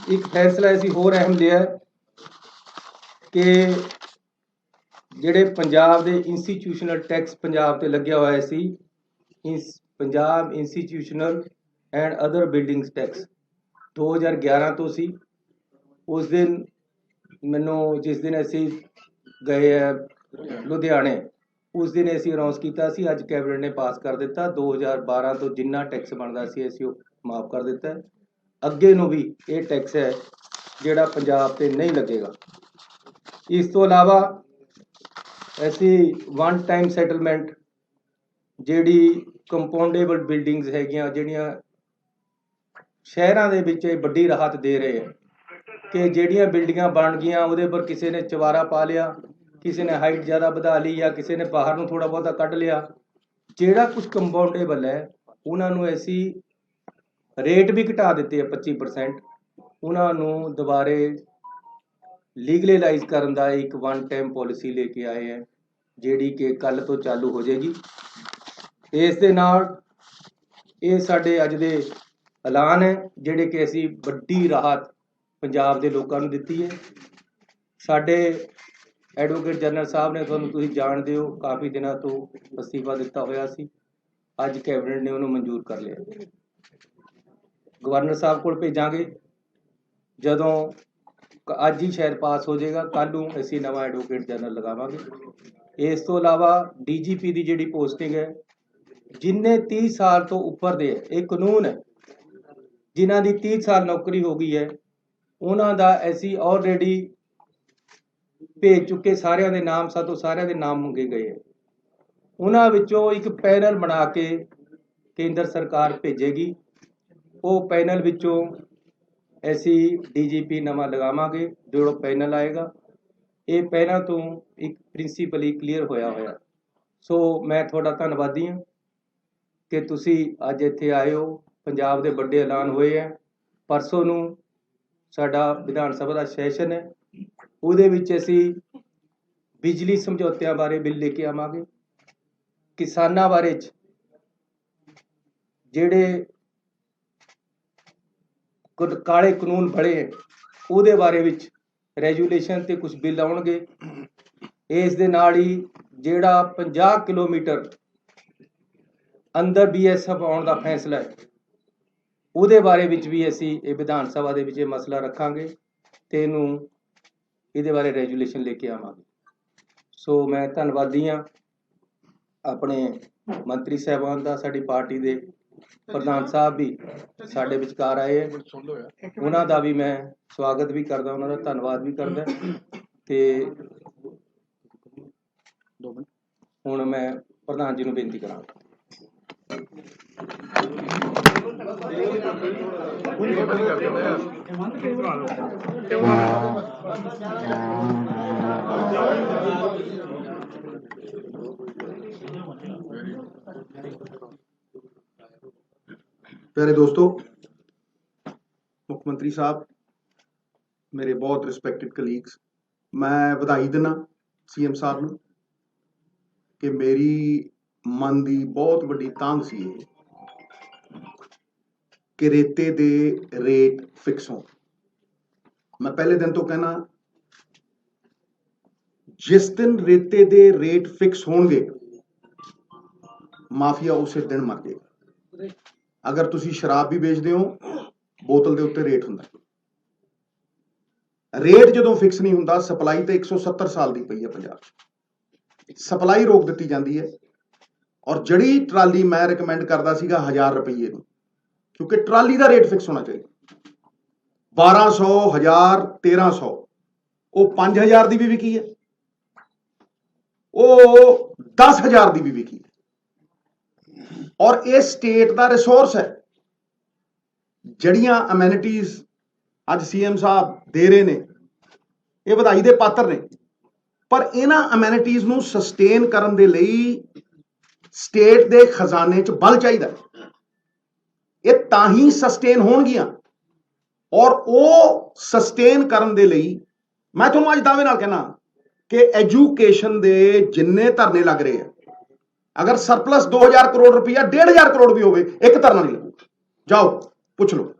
ਇੱਕ ਫੈਸਲਾ ਅਸੀਂ ਹੋਰ ਅਹਿਮ ਲਿਆ ਕਿ ਜਿਹੜੇ ਪੰਜਾਬ ਦੇ ਇੰਸਟੀਟਿਊਸ਼ਨਲ ਟੈਕਸ ਪੰਜਾਬ ਤੇ ਲੱਗਿਆ ਹੋਇਆ ਸੀ, Punjab institutional and other buildings tax 2011 ਤੋਂ ਸੀ। ਉਸ ਦਿਨ ਮੈਨੂੰ, ਜਿਸ ਦਿਨ ਅਸੀਂ ਗਏ ਲੁਧਿਆਣੇ, ਉਸ ਦਿਨ ਅਸੀਂ ਅਨਾਉਂਸ ਕੀਤਾ ਸੀ, ਅੱਜ ਕੈਬਨਿਟ ਨੇ ਪਾਸ ਕਰ ਦਿੱਤਾ। 2012 ਤੋਂ ਜਿੰਨਾ ਟੈਕਸ ਬਣਦਾ ਸੀ ਅਸੀਂ ਉਹ ਮਾਫ ਕਰ ਦਿੱਤਾ ਹੈ। ਅੱਗੇ ਨੂੰ ਵੀ ਇਹ ਟੈਕਸ ਹੈ ਜਿਹੜਾ ਪੰਜਾਬ ਤੇ ਨਹੀਂ ਲੱਗੇਗਾ। ਇਸ ਤੋਂ ਇਲਾਵਾ ਅਸੀਂ ਵਨ ਟਾਈਮ ਸੈਟਲਮੈਂਟ ਜਿਹੜੀ ਕੰਪਾਊਂਡੇਬਲ ਬਿਲਡਿੰਗਸ ਹੈਗੀਆਂ, ਜਿਹੜੀਆਂ ਸ਼ਹਿਰਾਂ ਦੇ ਵਿੱਚ ਇਹ ਵੱਡੀ ਰਾਹਤ ਦੇ ਰਹੇ ਹੈ ਕਿ ਜਿਹੜੀਆਂ ਬਿਲਡਿੰਗਾਂ ਬਣ ਗਈਆਂ ਉਹਦੇ ਪਰ ਕਿਸੇ ਨੇ ਚਵਾਰਾ ਪਾ ਲਿਆ, ਕਿਸੇ ਨੇ ਹਾਈਟ ਜ਼ਿਆਦਾ ਵਧਾ ਲਈ ਜਾਂ ਕਿਸੇ ਨੇ ਬਾਹਰ ਨੂੰ ਥੋੜਾ ਬਹੁਤਾ ਕੱਢ ਲਿਆ। ਜਿਹੜਾ ਕੁਝ ਕੰਪਾਊਂਡੇਬਲ ਹੈ ਉਹਨਾਂ ਨੂੰ ਅਸੀਂ ਰੇਟ ਵੀ ਘਟਾ ਦਿੱਤੇ ਆ 25%। ਉਹਨਾਂ ਨੂੰ ਦੁਬਾਰੇ ਲੀਗਲਾਈਜ਼ ਕਰਨ ਦਾ ਇੱਕ ਵਨ ਟਾਈਮ ਪਾਲਿਸੀ ਲੈ ਕੇ ਆਏ ਹੈ, ਜਿਹੜੀ ਕਿ ਕੱਲ ਤੋਂ ਚਾਲੂ ਹੋ ਜਾਏਗੀ। ਇਸ ਦੇ ਨਾਲ ਇਹ ਸਾਡੇ ਅੱਜ ਦੇ ਐਲਾਨ ਹੈ ਜਿਹੜੇ ਕਿ ਅਸੀਂ ਵੱਡੀ ਰਾਹਤ ਪੰਜਾਬ ਦੇ ਲੋਕਾਂ ਨੂੰ ਦਿੱਤੀ ਹੈ। ਸਾਡੇ ਐਡਵੋਕੇਟ ਜਨਰਲ ਸਾਹਿਬ ਨੇ, ਤੁਹਾਨੂੰ ਤੁਸੀਂ ਜਾਣਦੇ ਹੋ, ਕਾਫੀ ਦਿਨਾਂ ਤੋਂ ਅਸਤੀਫਾ ਦਿੱਤਾ ਹੋਇਆ ਸੀ। ਅੱਜ ਕੈਬਨਿਟ ਨੇ ਉਹਨੂੰ ਮਨਜ਼ੂਰ ਕਰ ਲਿਆ। ਗਵਰਨਰ ਸਾਹਿਬ ਕੋਲ ਭੇਜਾਂਗੇ, ਜਦੋਂ ਅੱਜ ਹੀ ਸ਼ਾਇਦ ਪਾਸ ਹੋ ਜਾਏਗਾ, ਕੱਲ੍ਹ ਨੂੰ ਅਸੀਂ ਨਵਾਂ ਐਡਵੋਕੇਟ ਜਨਰਲ ਲਗਾਵਾਂਗੇ। ਇਸ ਤੋਂ ਇਲਾਵਾ DGP ਦੀ ਜਿਹੜੀ ਪੋਸਟਿੰਗ ਹੈ, ਜਿੰਨੇ 30 ਸਾਲ ਤੋਂ ਉੱਪਰ ਦੇ ਹੈ, ਇਹ ਕਾਨੂੰਨ ਹੈ, ਜਿਨ੍ਹਾਂ ਦੀ 30 ਸਾਲ ਨੌਕਰੀ ਹੋ ਗਈ ਹੈ ਉਹਨਾਂ ਦਾ ਅਸੀਂ ਆਲਰੇਡੀ ਭੇਜ ਚੁੱਕੇ ਸਾਰਿਆਂ ਦੇ ਨਾਮ। ਸਾਤੋਂ ਸਾਰਿਆਂ ਦੇ ਨਾਮ ਮੰਗੇ ਗਏ ਹੈ। ਉਹਨਾਂ ਵਿੱਚੋਂ ਇੱਕ ਪੈਨਲ ਬਣਾ ਕੇ ਕੇਂਦਰ ਸਰਕਾਰ ਭੇਜੇਗੀ। ਉਹ ਪੈਨਲ ਵਿੱਚੋਂ ਅਸੀਂ DGP ਨਵਾਂ ਲਗਾਵਾਂਗੇ। ਜਿਹੜਾ ਪੈਨਲ ਆਏਗਾ, ਇਹ ਪਹਿਲਾਂ ਤੋਂ ਇੱਕ ਪ੍ਰਿੰਸੀਪਲੀ ਕਲੀਅਰ ਹੋਇਆ। ਸੋ ਮੈਂ ਤੁਹਾਡਾ ਧੰਨਵਾਦੀ ਹਾਂ ਕਿ ਤੁਸੀਂ ਅੱਜ ਇੱਥੇ ਆਏ ਹੋ। ਪੰਜਾਬ ਦੇ ਵੱਡੇ ਐਲਾਨ ਹੋਏ ਹੈ। ਪਰਸੋਂ ਨੂੰ ਸਾਡਾ ਵਿਧਾਨ ਸਭਾ ਦਾ ਸੈਸ਼ਨ ਹੈ, ਉਹਦੇ ਵਿੱਚ ਅਸੀਂ ਬਿਜਲੀ ਸਮਝੌਤਿਆਂ ਬਾਰੇ ਬਿੱਲ ਲੈ ਕੇ ਆਵਾਂਗੇ। ਕਿਸਾਨਾਂ ਬਾਰੇ ਜਿਹੜੇ ਕਾਲੇ ਕਾਨੂੰਨ ਬਣੇ ਹੈ ਉਹਦੇ ਬਾਰੇ ਵਿੱਚ ਰੈਜੂਲੇਸ਼ਨ ਤੇ ਕੁਝ ਬਿੱਲ ਆਉਣਗੇ। ਇਸ ਦੇ ਨਾਲ ਹੀ ਜਿਹੜਾ 50 ਕਿਲੋਮੀਟਰ ਅੰਦਰ BSF ਆਉਣ ਦਾ ਫੈਸਲਾ ਹੈ, ਉਹਦੇ ਬਾਰੇ ਵਿੱਚ ਵੀ ਅਸੀਂ ਇਹ ਵਿਧਾਨ ਸਭਾ ਦੇ ਵਿੱਚ ਇਹ ਮਸਲਾ ਰੱਖਾਂਗੇ ਤੇ ਇਹਦੇ ਬਾਰੇ ਰੈਜੂਲੇਸ਼ਨ ਲੈ ਕੇ ਆਵਾਂਗੇ। ਸੋ ਮੈਂ ਧੰਨਵਾਦੀ ਹਾਂ ਆਪਣੇ ਮੰਤਰੀ ਸਾਹਿਬਾਨ ਦਾ। ਸਾਡੀ ਪਾਰਟੀ ਦੇ ਪ੍ਰਧਾਨ ਸਾਹਿਬ ਵੀ ਸਾਡੇ ਵਿਚਕਾਰ ਆਏ ਹੈ, ਉਹਨਾਂ ਦਾ ਵੀ ਮੈਂ ਸਵਾਗਤ ਵੀ ਕਰਦਾ, ਉਹਨਾਂ ਦਾ ਧੰਨਵਾਦ ਵੀ ਕਰਦਾ। ਤੇ ਹੁਣ ਮੈਂ ਪ੍ਰਧਾਨ ਜੀ ਨੂੰ ਬੇਨਤੀ ਕਰਾਂਗਾ। प्यारे दोस्तों, मुख्यमंत्री साहब, मेरे बहुत रिस्पैक्टेड कलीग्स, मैं बधाई देना CM साहब ਨੂੰ ਕਿ ਮੇਰੀ ਮਨ ਦੀ ਬਹੁਤ ਵੱਡੀ ਤਾਂਘ ਸੀ ਇਹ ਕਿ ਰੇਤੇ ਦੇ ਰੇਟ ਫਿਕਸ ਹੋਣ। ਮੈਂ ਪਹਿਲੇ ਦਿਨ ਤੋਂ ਕਹਿਣਾ, ਜਿਸ ਦਿਨ ਰੇਤੇ ਦੇ ਰੇਟ ਫਿਕਸ ਹੋਣਗੇ ਮਾਫੀਆ ਉਸੇ ਦਿਨ ਮਰ ਜਾਏਗਾ। ਅਗਰ ਤੁਸੀਂ ਸ਼ਰਾਬ ਵੀ ਵੇਚਦੇ ਹੋ, ਬੋਤਲ ਦੇ ਉੱਤੇ ਰੇਟ ਹੁੰਦਾ। ਰੇਟ ਜਦੋਂ ਫਿਕਸ ਨਹੀਂ ਹੁੰਦਾ, ਸਪਲਾਈ ਤੇ 170 ਸਾਲ ਦੀ ਪਈ ਹੈ ਪੰਜਾਬ 'ਚ, ਸਪਲਾਈ ਰੋਕ ਦਿੱਤੀ ਜਾਂਦੀ ਹੈ। ਔਰ ਜਿਹੜੀ ਟਰਾਲੀ ਮੈਂ ਰਿਕਮੈਂਡ ਕਰਦਾ ਸੀਗਾ 1000 ਰੁਪਏ ਨੂੰ, ਕਿਉਂਕਿ ਟਰਾਲੀ ਦਾ ਰੇਟ ਫਿਕਸ ਹੋਣਾ ਚਾਹੀਦਾ। 1200, 1000, 1300, ਉਹ 5000 ਦੀ ਵੀ ਵਿਕੀ ਹੈ, ਉਹ 10000 ਦੀ ਵੀ ਵਿਕੀ ਹੈ। ਔਰ ਇਹ ਸਟੇਟ ਦਾ ਰਿਸੋਰਸ ਹੈ। ਜਿਹੜੀਆਂ ਅਮੈਨਿਟੀਜ਼ ਅੱਜ CM ਸਾਹਿਬ ਦੇ ਰਹੇ ਨੇ, ਇਹ ਵਧਾਈ ਦੇ ਪਾਤਰ ਨੇ, ਪਰ ਇਹਨਾਂ ਅਮੈਨਿਟੀਜ਼ ਨੂੰ ਸਸਟੇਨ ਕਰਨ ਦੇ ਲਈ ਸਟੇਟ ਦੇ ਖਜ਼ਾਨੇ 'ਚ ਬਲ ਚਾਹੀਦਾ। ਇਹ ਤਾਂ ਹੀ ਸਸਟੇਨ ਹੋਣਗੀਆਂ। ਔਰ ਉਹ ਸਸਟੇਨ ਕਰਨ ਦੇ ਲਈ ਮੈਂ ਤੁਹਾਨੂੰ ਅੱਜ ਦਾਅਵੇ ਨਾਲ ਕਹਿਣਾ ਕਿ ਐਜੂਕੇਸ਼ਨ ਦੇ ਜਿੰਨੇ ਧਰਨੇ ਲੱਗ ਰਹੇ ਆ, ਅਗਰ ਸਰਪਲਸ 2000 ਕਰੋੜ ਰੁਪਇਆ, 1500 ਕਰੋੜ ਵੀ ਹੋਵੇ, ਇੱਕ ਧਰਨਾ ਨਹੀਂ ਲੱਗੂਗਾ। ਜਾਓ ਪੁੱਛ ਲਓ।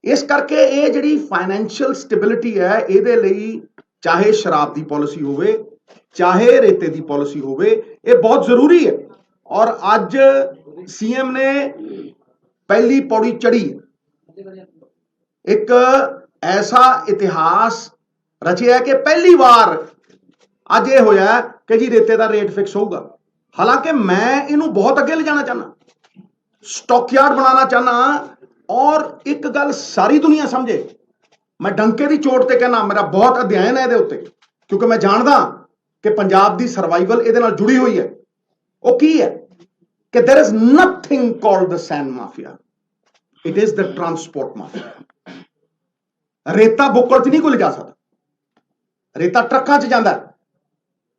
ਇਸ ਕਰਕੇ ਇਹ ਜਿਹੜੀ ਫਾਈਨੈਂਸ਼ੀਅਲ ਸਟੈਬਿਲਿਟੀ ਹੈ, ਇਹਦੇ ਲਈ ਚਾਹੇ ਸ਼ਰਾਬ ਦੀ ਪਾਲਿਸੀ ਹੋਵੇ, ਚਾਹੇ ਰੇਤੇ ਦੀ ਪਾਲਿਸੀ ਹੋਵੇ, ਇਹ ਬਹੁਤ ਜ਼ਰੂਰੀ ਹੈ। ਔਰ ਅੱਜ CM ਨੇ ਪਹਿਲੀ ਪੌੜੀ ਚੜੀ, ਇੱਕ ਐਸਾ ਇਤਿਹਾਸ ਰਚਿਆ ਕਿ ਪਹਿਲੀ ਵਾਰ ਅੱਜ ਇਹ ਹੋਇਆ ਕਿ ਜੀ ਰੇਤੇ ਦਾ ਰੇਟ ਫਿਕਸ ਹੋਊਗਾ। ਹਾਲਾਂਕਿ ਮੈਂ ਇਹਨੂੰ ਬਹੁਤ ਅੱਗੇ ਲਿਜਾਣਾ ਚਾਹੁੰਦਾ, ਸਟਾਕਯਾਰਡ ਬਣਾਉਣਾ ਚਾਹੁੰਦਾ। ਔਰ ਇੱਕ ਗੱਲ ਸਾਰੀ ਦੁਨੀਆ ਸਮਝੇ, ਮੈਂ ਡੰਕੇ ਦੀ ਚੋਟ ਤੇ ਕਹਿਣਾ, ਮੇਰਾ ਬਹੁਤ ਅਧਿਐਨ ਹੈ ਇਹਦੇ ਉੱਤੇ, ਕਿਉਂਕਿ ਮੈਂ ਜਾਣਦਾ ਕਿ ਪੰਜਾਬ ਦੀ ਸਰਵਾਈਵਲ ਇਹਦੇ ਨਾਲ ਜੁੜੀ ਹੋਈ ਹੈ। ਉਹ ਕੀ ਹੈ ਕਿ there is nothing called the sand mafia, it is the transport mafia। ਰੇਤਾ ਬੁੱਕਲ 'ਚ ਨਹੀਂ ਕੋਈ ਲਿਜਾ ਸਕਦਾ, ਰੇਤਾ ਟਰੱਕਾਂ 'ਚ ਜਾਂਦਾ ਹੈ।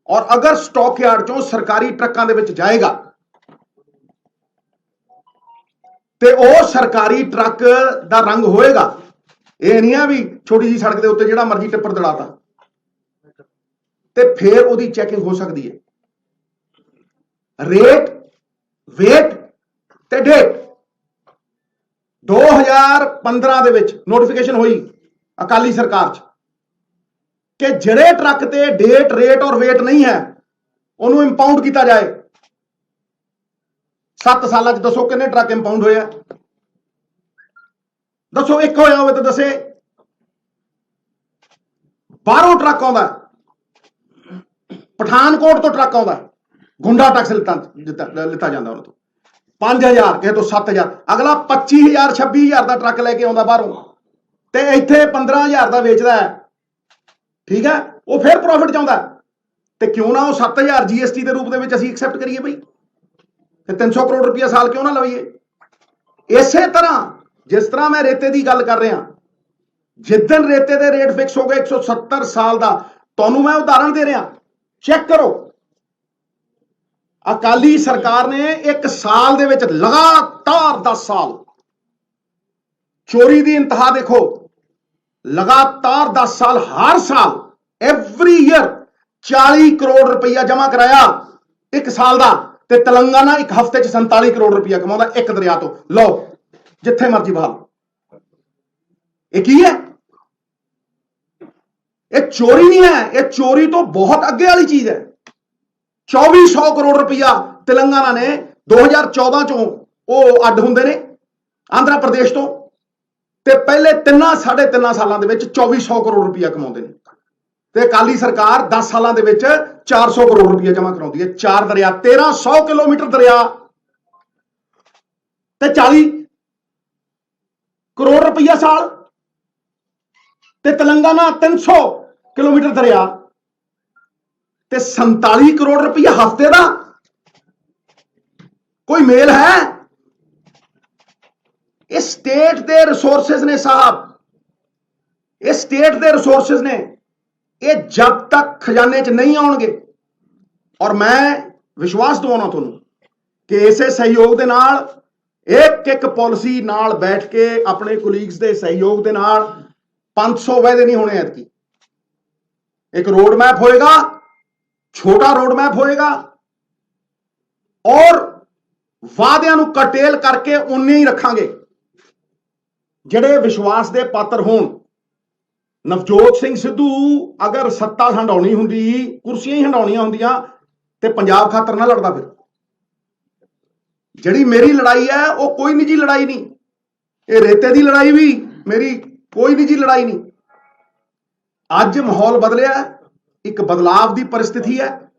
ਔਰ ਅਗਰ ਸਟਾਕ ਯਾਰਡ 'ਚੋਂ ਸਰਕਾਰੀ ਟਰੱਕਾਂ ਦੇ ਵਿੱਚ ਜਾਏਗਾ ਤੇ ਉਹ ਸਰਕਾਰੀ ਟਰੱਕ ਦਾ ਰੰਗ ਹੋਏਗਾ। ਇਹ ਨਹੀਂ ਆ ਵੀ ਛੋਟੀ ਜੀ ਸੜਕ ਦੇ ਉੱਤੇ ਜਿਹੜਾ ਮਰਜ਼ੀ ਟਿੱਪਰ ਦੜਾਤਾ, ਤੇ ਫਿਰ ਉਹਦੀ ਚੈਕਿੰਗ ਹੋ ਸਕਦੀ ਹੈ। ਰੇਟ, ਵੇਟ ਤੇ ਡੇਟ 2015 ਦੇ ਵਿੱਚ ਨੋਟੀਫਿਕੇਸ਼ਨ ਹੋਈ ਅਕਾਲੀ ਸਰਕਾਰ 'ਚ ਕਿ ਜਿਹੜੇ ਟਰੱਕ ਤੇ ਡੇਟ, ਰੇਟ ਔਰ ਵੇਟ ਨਹੀਂ ਹੈ ਉਹਨੂੰ ਇੰਪਾਊਂਡ ਕੀਤਾ ਜਾਏ। 7 ਸਾਲਾਂ 'ਚ ਦੱਸੋ ਕਿੰਨੇ ਟਰੱਕ ਇੰਪਾਊਂਡ ਹੋਏ ਆ? ਦੱਸੋ, ਇੱਕ ਹੋਇਆ ਹੋਵੇ ਤਾਂ ਦੱਸੇ। ਬਾਹਰੋਂ ਟਰੱਕ ਆਉਂਦਾ, ਪਠਾਨਕੋਟ ਤੋਂ ਟਰੱਕ ਆਉਂਦਾ, ਗੁੰਡਾ ਟੈਕਸ ਲਿੱਤਾ ਜਾਂਦਾ ਉਹਨਾਂ ਤੋਂ 5000, ਕਿਸੇ ਤੋਂ 7000, ਅਗਲਾ 25000 26000 ਦਾ ਟਰੱਕ ਲੈ ਕੇ ਆਉਂਦਾ ਬਾਹਰੋਂ, ਤੇ ਇੱਥੇ 15000 ਦਾ ਵੇਚਦਾ ਹੈ। ਠੀਕ ਹੈ, ਉਹ ਫਿਰ ਪ੍ਰੋਫਿਟ ਚਾਹੁੰਦਾ, ਤੇ ਕਿਉਂ ਨਾ ਉਹ 7000 GST ਦੇ ਰੂਪ ਦੇ ਵਿੱਚ ਅਸੀਂ ਐਕਸੈਪਟ ਕਰੀਏ ਬਈ, ਤੇ 300 ਕਰੋੜ ਰੁਪਇਆ ਸਾਲ ਕਿਉਂ ਨਾ ਲਵਾਈਏ। ਇਸੇ ਤਰ੍ਹਾਂ ਜਿਸ ਤਰ੍ਹਾਂ ਮੈਂ ਰੇਤੇ ਦੀ ਗੱਲ ਕਰ ਰਿਹਾ, ਜਿੱਦਣ ਰੇਤੇ ਦੇ ਰੇਟ ਫਿਕਸ ਹੋ ਗਏ 170 ਸਾਲ ਦਾ, ਤੁਹਾਨੂੰ ਮੈਂ ਉਦਾਹਰਣ ਦੇ ਰਿਹਾ, ਚੈੱਕ ਕਰੋ। ਅਕਾਲੀ ਸਰਕਾਰ ਨੇ ਇੱਕ ਸਾਲ ਦੇ ਵਿੱਚ ਲਗਾਤਾਰ 10 ਸਾਲ ਚੋਰੀ ਦੀ ਇੰਤਹਾ ਦੇਖੋ, ਲਗਾਤਾਰ 10 ਸਾਲ, ਹਰ ਸਾਲ ਐਵਰੀ ਈਅਰ 40 ਕਰੋੜ ਰੁਪਈਆ ਜਮ੍ਹਾਂ ਕਰਾਇਆ ਇੱਕ ਸਾਲ ਦਾ, ਤੇ ਤੇਲੰਗਾਨਾ ਇੱਕ ਹਫ਼ਤੇ 'ਚ 47 ਕਰੋੜ ਰੁਪਈਆ ਕਮਾਉਂਦਾ ਇੱਕ ਦਰਿਆ ਤੋਂ। ਲਓ, ਜਿੱਥੇ ਮਰਜ਼ੀ ਬਹਾਲ। ਇਹ ਕੀ ਹੈ? ਇਹ ਚੋਰੀ ਨਹੀਂ ਹੈ, ਇਹ ਚੋਰੀ ਤੋਂ ਬਹੁਤ ਅੱਗੇ ਵਾਲੀ ਚੀਜ਼ ਹੈ। 2400 ਕਰੋੜ ਰੁਪਈਆ ਤੇਲੰਗਾਨਾ ਨੇ 2014 ਚੋਂ ਉਹ ਅੱਡ ਹੁੰਦੇ ਨੇ ਆਂਧਰਾ ਪ੍ਰਦੇਸ਼ ਤੋਂ, ਤੇ ਪਹਿਲੇ 3.5 ਸਾਲਾਂ ਦੇ ਵਿੱਚ 2400 ਕਰੋੜ ਰੁਪਈਆ ਕਮਾਉਂਦੇ ਨੇ, ਤੇ ਅਕਾਲੀ ਸਰਕਾਰ 10 ਸਾਲਾਂ ਦੇ ਵਿੱਚ 400 ਕਰੋੜ ਰੁਪਈਆ ਜਮ੍ਹਾਂ ਕਰਾਉਂਦੀ ਹੈ। 4 ਦਰਿਆ, 1300 ਕਿਲੋਮੀਟਰ ਦਰਿਆ, ਤੇ 40 ਕਰੋੜ ਰੁਪਈਆ ਸਾਲ, ਤੇ ਤੇਲੰਗਾਨਾ 300 ਕਿਲੋਮੀਟਰ ਦਰਿਆ ਤੇ 47 ਕਰੋੜ ਰੁਪਈਆ ਹਫ਼ਤੇ ਦਾ। ਕੋਈ ਮੇਲ ਹੈ? ਇਹ ਸਟੇਟ ਦੇ ਰਿਸੋਰਸਿਸ ਨੇ ਸਾਹਿਬ, ਇਹ ਸਟੇਟ ਦੇ ਰਿਸੋਰਸਿਸ ਨੇ। ਇਹ ਜਦ ਤੱਕ ਖਜ਼ਾਨੇ 'ਚ ਨਹੀਂ ਆਉਣਗੇ, ਔਰ ਮੈਂ ਵਿਸ਼ਵਾਸ ਦਿਵਾਉਣਾ ਤੁਹਾਨੂੰ ਕਿ ਇਸੇ ਸਹਿਯੋਗ ਦੇ ਨਾਲ, ਇੱਕ ਪਾਲਿਸੀ ਨਾਲ ਬੈਠ ਕੇ ਆਪਣੇ ਕੋਲੀਗਸ ਦੇ ਸਹਿਯੋਗ ਦੇ ਨਾਲ 500 ਵਾਅਦੇ ਨਹੀਂ ਹੋਣੇ ਐਤਕੀ। ਇੱਕ ਰੋਡ ਮੈਪ ਹੋਏਗਾ, ਛੋਟਾ ਰੋਡ ਮੈਪ ਹੋਏਗਾ, ਔਰ ਵਾਅਦਿਆਂ ਨੂੰ ਕਟੇਲ ਕਰਕੇ ਉਨੇ ਹੀ ਰੱਖਾਂਗੇ ਜਿਹੜੇ ਵਿਸ਼ਵਾਸ ਦੇ ਪਾਤਰ ਹੋਣ। ਨਵਜੋਤ ਸਿੰਘ ਸਿੱਧੂ ਅਗਰ ਸੱਤਾ ਹੰਡਾਉਣੀ ਹੁੰਦੀ, ਕੁਰਸੀਆਂ ਹੀ ਹੰਡਾਉਣੀਆਂ ਹੁੰਦੀਆਂ, ਤੇ ਪੰਜਾਬ ਖਾਤਰ ਨਾ ਲੜਦਾ। ਫਿਰ ਜਿਹੜੀ ਮੇਰੀ ਲੜਾਈ ਹੈ ਉਹ ਕੋਈ ਨਿੱਜੀ ਲੜਾਈ ਨਹੀਂ, ਇਹ ਰੇਤੇ ਦੀ ਲੜਾਈ ਵੀ ਮੇਰੀ ਕੋਈ ਨਿੱਜੀ ਲੜਾਈ ਨਹੀਂ। ਅੱਜ ਮਾਹੌਲ ਬਦਲਿਆ, ਇੱਕ ਬਦਲਾਵ ਦੀ ਪਰਿਸਥਿਤੀ ਹੈ,